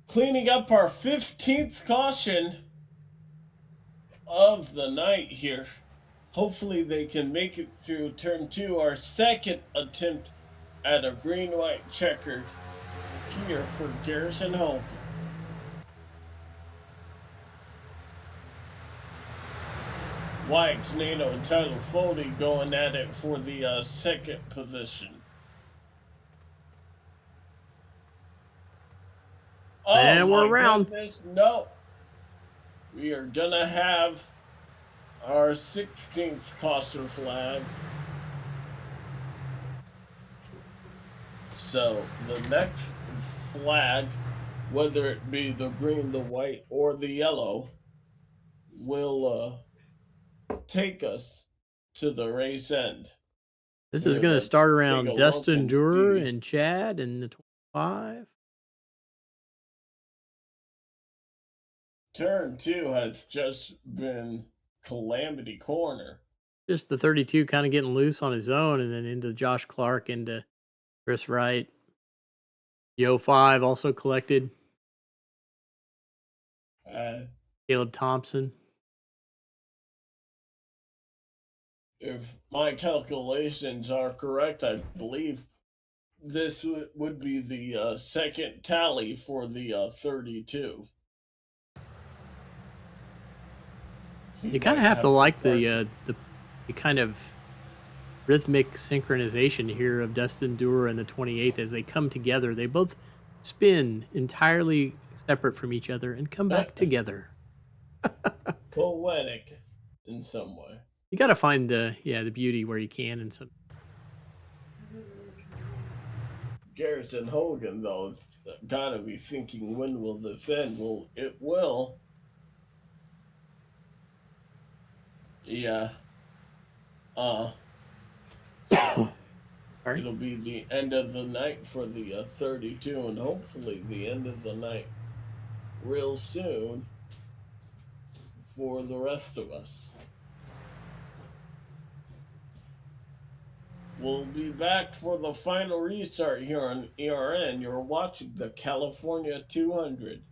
Cleaning up our 15th caution of the night here. Hopefully they can make it through turn 2, our second attempt at a green-white checkered here for Garrison Holt. Wags, Nato, and Tyler Foley going at it for the second position. Oh, and we're around. Goodness, no. We are going to have our 16th caution flag. So the next flag, whether it be the green, the white, or the yellow, will take us to the race end. This is Here, going to let's start take around a look Dustin and Durer see. and Chad in the 25. Turn 2 has just been Calamity Corner. Just the 32 kind of getting loose on his own, and then into Josh Clark, into Chris Wright. The 05 also collected. Caleb Thompson. If my calculations are correct, I believe this would be the second tally for the 32. You kind of have to like the kind of rhythmic synchronization here of Dustin Durer and the 28th as they come together. They both spin entirely separate from each other and come back together. Poetic in some way. You got to find the beauty where you can in some. Garrison Hogan, though, has got to be thinking, when will this end? Well, it will. Yeah. It'll be the end of the night for the 32, and hopefully the end of the night real soon for the rest of us. We'll be back for the final restart here on ERN. You're watching the California 200.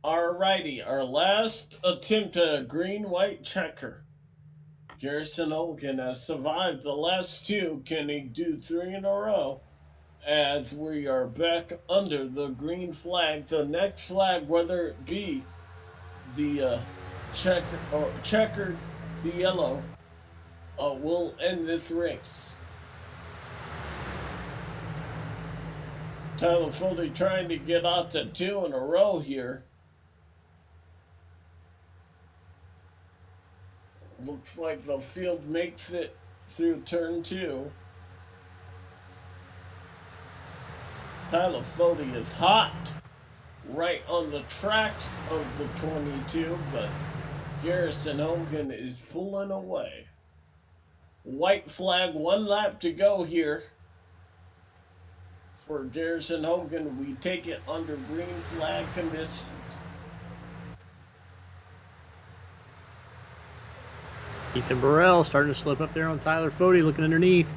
Alrighty, our last attempt at a green-white checker. Garrison Hogan has survived the last two. Can he do 3 in a row? As we are back under the green flag, the next flag, whether it be the checkered, the yellow, will end this race. Tyler Foley trying to get out to 2 in a row here. Looks like the field makes it through turn 2. Tyler Foley is hot right on the tracks of the 22, but Garrison Hogan is pulling away. White flag, 1 lap to go here for Garrison Hogan. We take it under green flag conditions. Ethan Burrell starting to slip up there on Tyler Fody, looking underneath.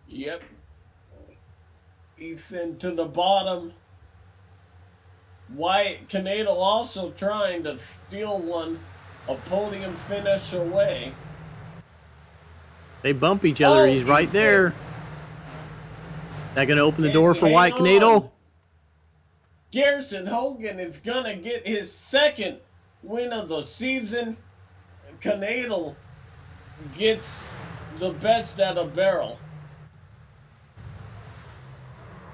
Yep. Ethan to the bottom. Wyatt Canado also trying to steal one, a podium finish away. They bump each other. He's right there. That going to open the door for Wyatt Canado? Garrison Hogan is going to get his second win of the season. Canado gets the best at a barrel.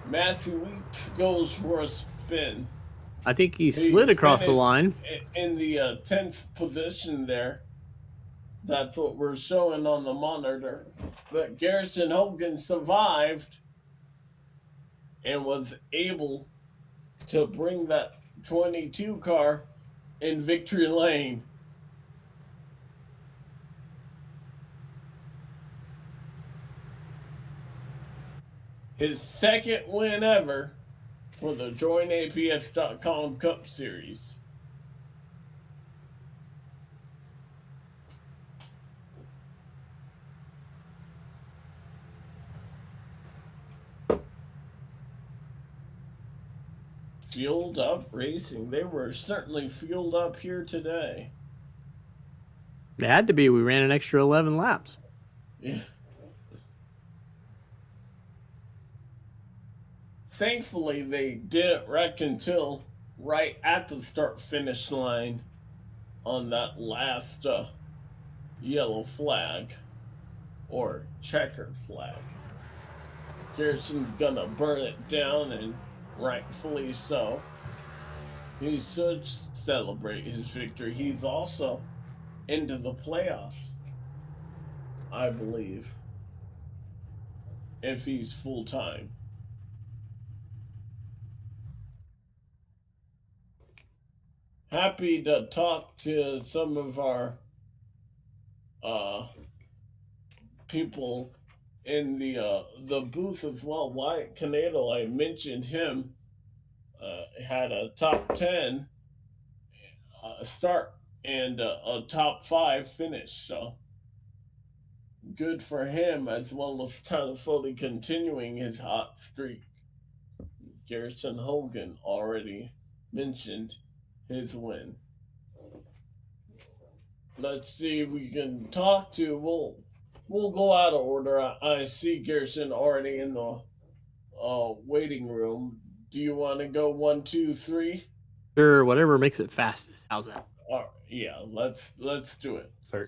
Matthew Weeks goes for a spin. I think he slid across the line. In the 10th position there. That's what we're showing on the monitor. But Garrison Hogan survived and was able to bring that 22 car in victory lane. His second win ever for the JoinAPS.com Cup Series. Fueled up racing. They were certainly fueled up here today. They had to be. We ran an extra 11 laps. Yeah. Thankfully, they didn't wreck until right at the start-finish line on that last yellow flag or checkered flag. Garrison's gonna burn it down, and rightfully so. He should celebrate his victory. He's also into the playoffs, I believe, if he's full-time. Happy to talk to some of our people in the booth as well. Wyatt Canado, I mentioned him, had a top 10 start and a top 5 finish. So good for him, as well as Tyler Foley continuing his hot streak. Garrison Hogan already mentioned his win. Let's see if we can talk to. We'll go out of order. I see Garrison already in the waiting room. Do you want to go 1, 2, 3? Sure, whatever makes it fastest. How's that? Yeah, let's do it. Sir.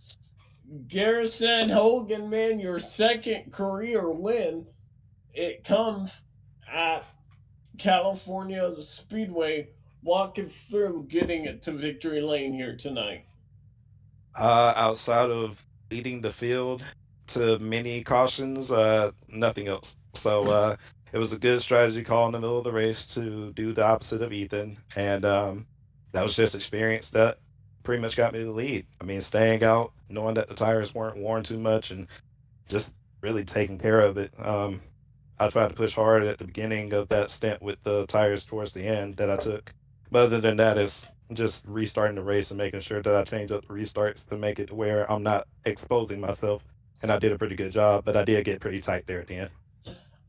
Garrison Hogan, man, your second career win. It comes at California Speedway. Walk us through getting it to victory lane here tonight. Outside of leading the field to many cautions, nothing else. So it was a good strategy call in the middle of the race to do the opposite of Ethan, and that was just experience that pretty much got me the lead. I mean, staying out, knowing that the tires weren't worn too much, and just really taking care of it. I tried to push hard at the beginning of that stint with the tires towards the end that I took. But other than that, it's just restarting the race and making sure that I change up the restarts to make it to where I'm not exposing myself. And I did a pretty good job, but I did get pretty tight there at the end.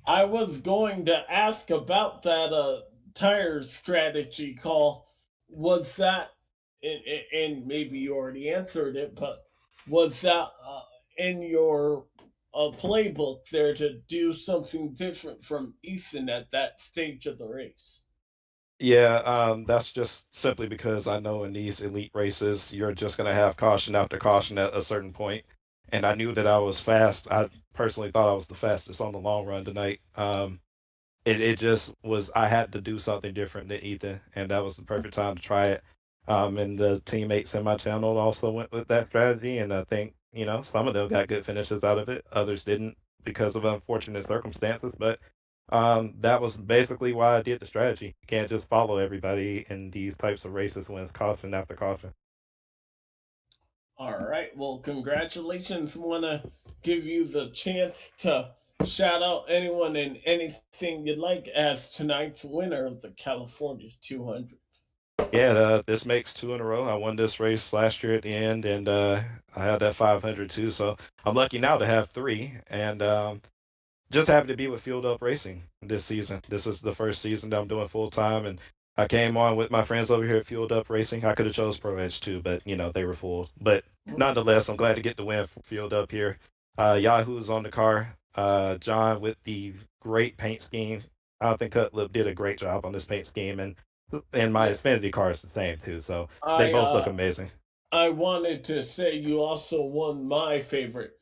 I was going to ask about that tire strategy call. Was that, and maybe you already answered it, but was that in your playbook there to do something different from Ethan at that stage of the race? Yeah, that's just simply because I know in these elite races, you're just going to have caution after caution at a certain point. and I knew that I was fast. I personally thought I was the fastest on the long run tonight. It just was, I had to do something different than Ethan, and that was the perfect time to try it. And the teammates in my channel also went with that strategy, and I think, some of them got good finishes out of it. Others didn't because of unfortunate circumstances, but that was basically why I did the strategy. You can't just follow everybody in these types of races when it's caution after caution. All right. Well, congratulations. Want to give you the chance to shout out anyone and anything you'd like as tonight's winner of the California 200. Yeah, this makes two in a row. I won this race last year at the end, and I had that 500 too. So I'm lucky now to have three, and just happy to be with Fueled Up Racing this season. This is the first season that I'm doing full time, and I came on with my friends over here at Fueled Up Racing. I could have chose Pro Edge too, but they were full. But nonetheless, I'm glad to get the win for Fueled Up here. Yahoo's on the car. John with the great paint scheme. I think Cutlip did a great job on this paint scheme, and my Xfinity car is the same too. So they both look amazing. I wanted to say you also won my favorite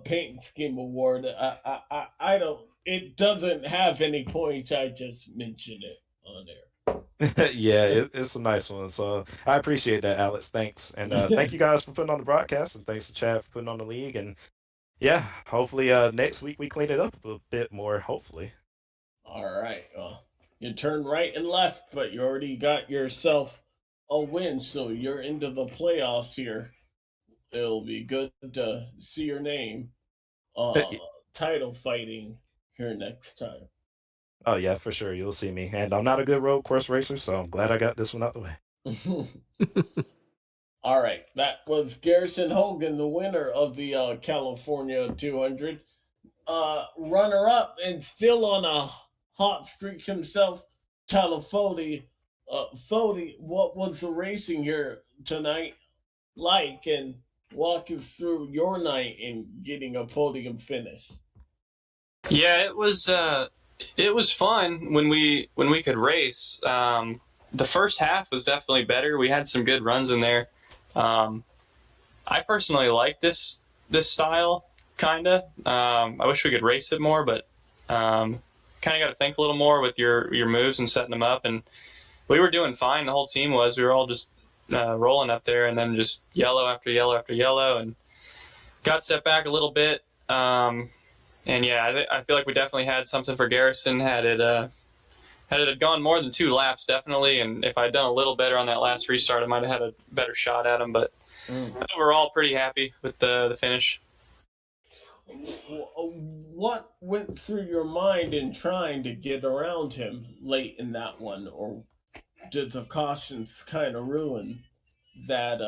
paint scheme award. I don't. It doesn't have any points. I just mentioned it on there. Yeah, it's a nice one. So I appreciate that, Alex. Thanks, and thank you guys for putting on the broadcast, and thanks to Chad for putting on the league. And yeah, hopefully next week we clean it up a bit more. Hopefully. All right. You turned right and left, but you already got yourself a win, so you're into the playoffs here. It'll be good to see your name title fighting here next time. Oh yeah, for sure. You'll see me. And I'm not a good road course racer, so I'm glad I got this one out the way. All right. That was Garrison Hogan, the winner of the California 200. Runner-up and still on a hot streak himself, Tyler Fody. Fody, what was the racing here tonight like? And walk us through your night in getting a podium finish. Yeah, it was fun when we could race. The first half was definitely better. We had some good runs in there. I personally like this style, kinda. I wish we could race it more, but kind of got to think a little more with your moves and setting them up. And we were doing fine. The whole team was. We were all just rolling up there, and then just yellow after yellow after yellow, and got set back a little bit. And yeah, I feel like we definitely had something for Garrison. Had it gone more than 2 laps, definitely, and if I'd done a little better on that last restart, I might have had a better shot at him. But overall, pretty happy with the finish. What went through your mind in trying to get around him late in that one, or did the cautions kind of ruin that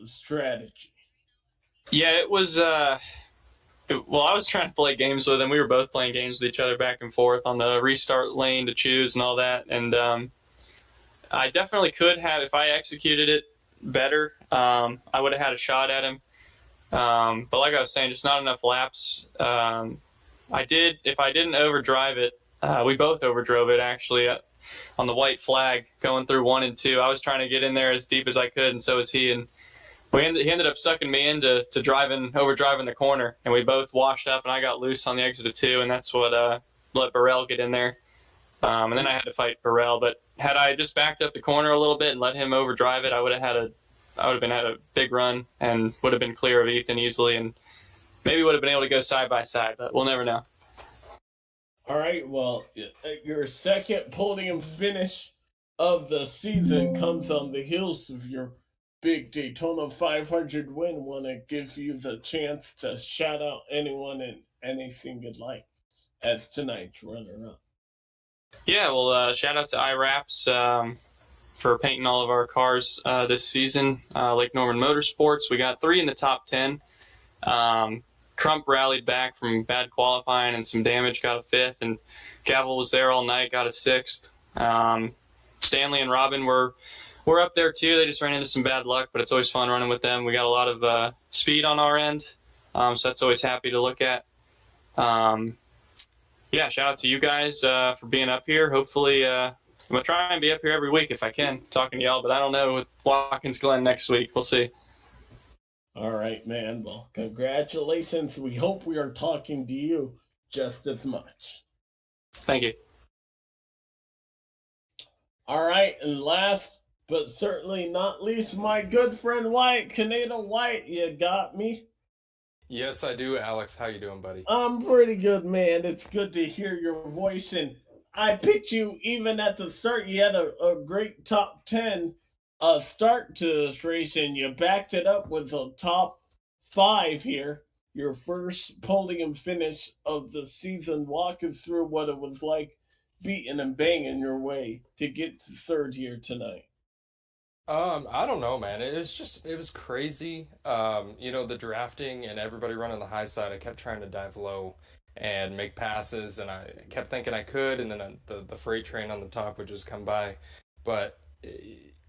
strategy? Yeah, it was. Well, I was trying to play games with him. We were both playing games with each other back and forth on the restart lane to choose and all that. And I definitely could have, if I executed it better, I would have had a shot at him. But like I was saying, just not enough laps. If I didn't overdrive it, we both overdrove it actually on the white flag going through 1 and 2. I was trying to get in there as deep as I could, and so was he. And he ended up sucking me into overdriving the corner, and we both washed up, and I got loose on the exit of 2, and that's what let Burrell get in there. And then I had to fight Burrell. But had I just backed up the corner a little bit and let him overdrive it, I would have had a big run and would have been clear of Ethan easily, and maybe would have been able to go side by side, but we'll never know. All right, well, your second podium finish of the season comes on the heels of your big Daytona 500 win. Want to give you the chance to shout out anyone and anything you'd like as tonight's runner-up. Yeah, well, shout out to iWraps for painting all of our cars this season. Lake Norman Motorsports, we got 3 in the top 10. Crump rallied back from bad qualifying and some damage, got a 5th, and Gavel was there all night, got a 6th. Stanley and Robin were up there too. They just ran into some bad luck, but it's always fun running with them. We got a lot of speed on our end, so that's always happy to look at. Yeah, shout out to you guys for being up here. Hopefully, I'm going to try and be up here every week if I can, talking to y'all, but I don't know with Watkins Glen next week. We'll see. All right, man. Well, congratulations. We hope we are talking to you just as much. Thank you. All right, and last but certainly not least, my good friend White, Canada White, you got me? Yes, I do, Alex. How you doing, buddy? I'm pretty good, man. It's good to hear your voice, and I picked you even at the start. You had a great top 10 start to this race, and you backed it up with a top 5 here. Your first podium finish of the season. Walk us through what it was like beating and banging your way to get to third here tonight. I don't know, man. It was crazy. The drafting and everybody running the high side. I kept trying to dive low and make passes, and I kept thinking I could, and then the freight train on the top would just come by. But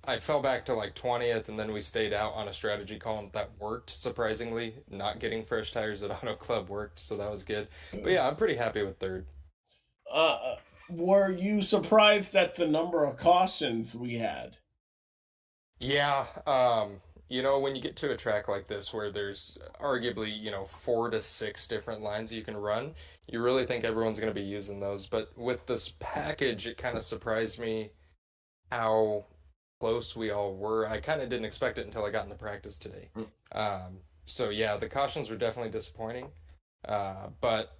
I fell back to like 20th, and then we stayed out on a strategy call that worked, surprisingly. Not getting fresh tires at Auto Club worked, so that was good. But yeah, I'm pretty happy with third. Were you surprised at the number of cautions we had? Yeah, when you get to a track like this where there's arguably, 4 to 6 different lines you can run, you really think everyone's going to be using those. But with this package, it kind of surprised me how close we all were. I kind of didn't expect it until I got into practice today. So yeah, the cautions were definitely disappointing. But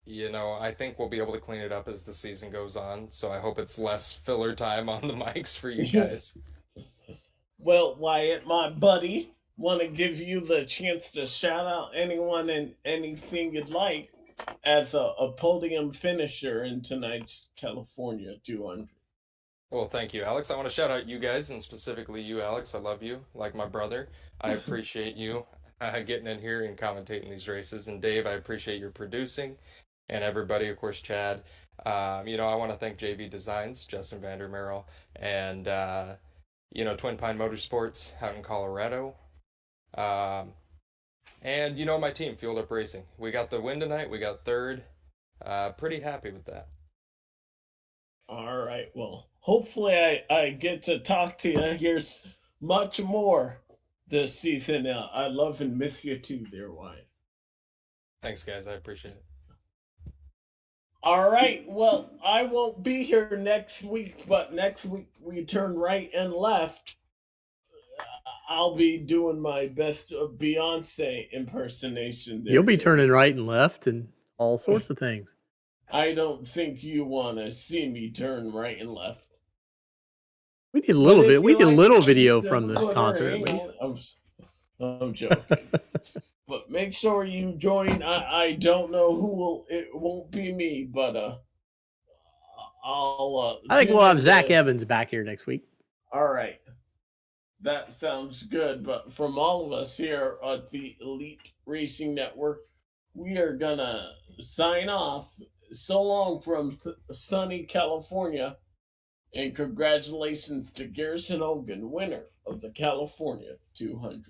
I think we'll be able to clean it up as the season goes on. So I hope it's less filler time on the mics for you guys. Well, Wyatt, my buddy, want to give you the chance to shout out anyone and anything you'd like as a podium finisher in tonight's California 200. Well, thank you, Alex. I want to shout out you guys, and specifically you, Alex. I love you like my brother. I appreciate you getting in here and commentating these races. And Dave, I appreciate your producing. And everybody, of course, Chad. I want to thank JV Designs, Justin Vandermeerl, and Twin Pine Motorsports out in Colorado. And my team, Fueled Up Racing. We got the win tonight. We got third. Pretty happy with that. All right. Well, hopefully I get to talk to you here much more this season. I love and miss you too there, Wyatt. Thanks, guys. I appreciate it. All right. Well, I won't be here next week, but next week we turn right and left. I'll be doing my best Beyonce impersonation there. You'll be turning right and left and all sorts of things. I don't think you want to see me turn right and left. We need a little bit. We need a little video from the concert at least. I'm joking. But make sure you join. I don't know who will. It won't be me, but I'll. I think we'll have Zach Evans back here next week. All right, that sounds good. But from all of us here at the Elite Racing Network, we are gonna sign off. So long from sunny California, and congratulations to Garrison Hogan, winner of the California 200.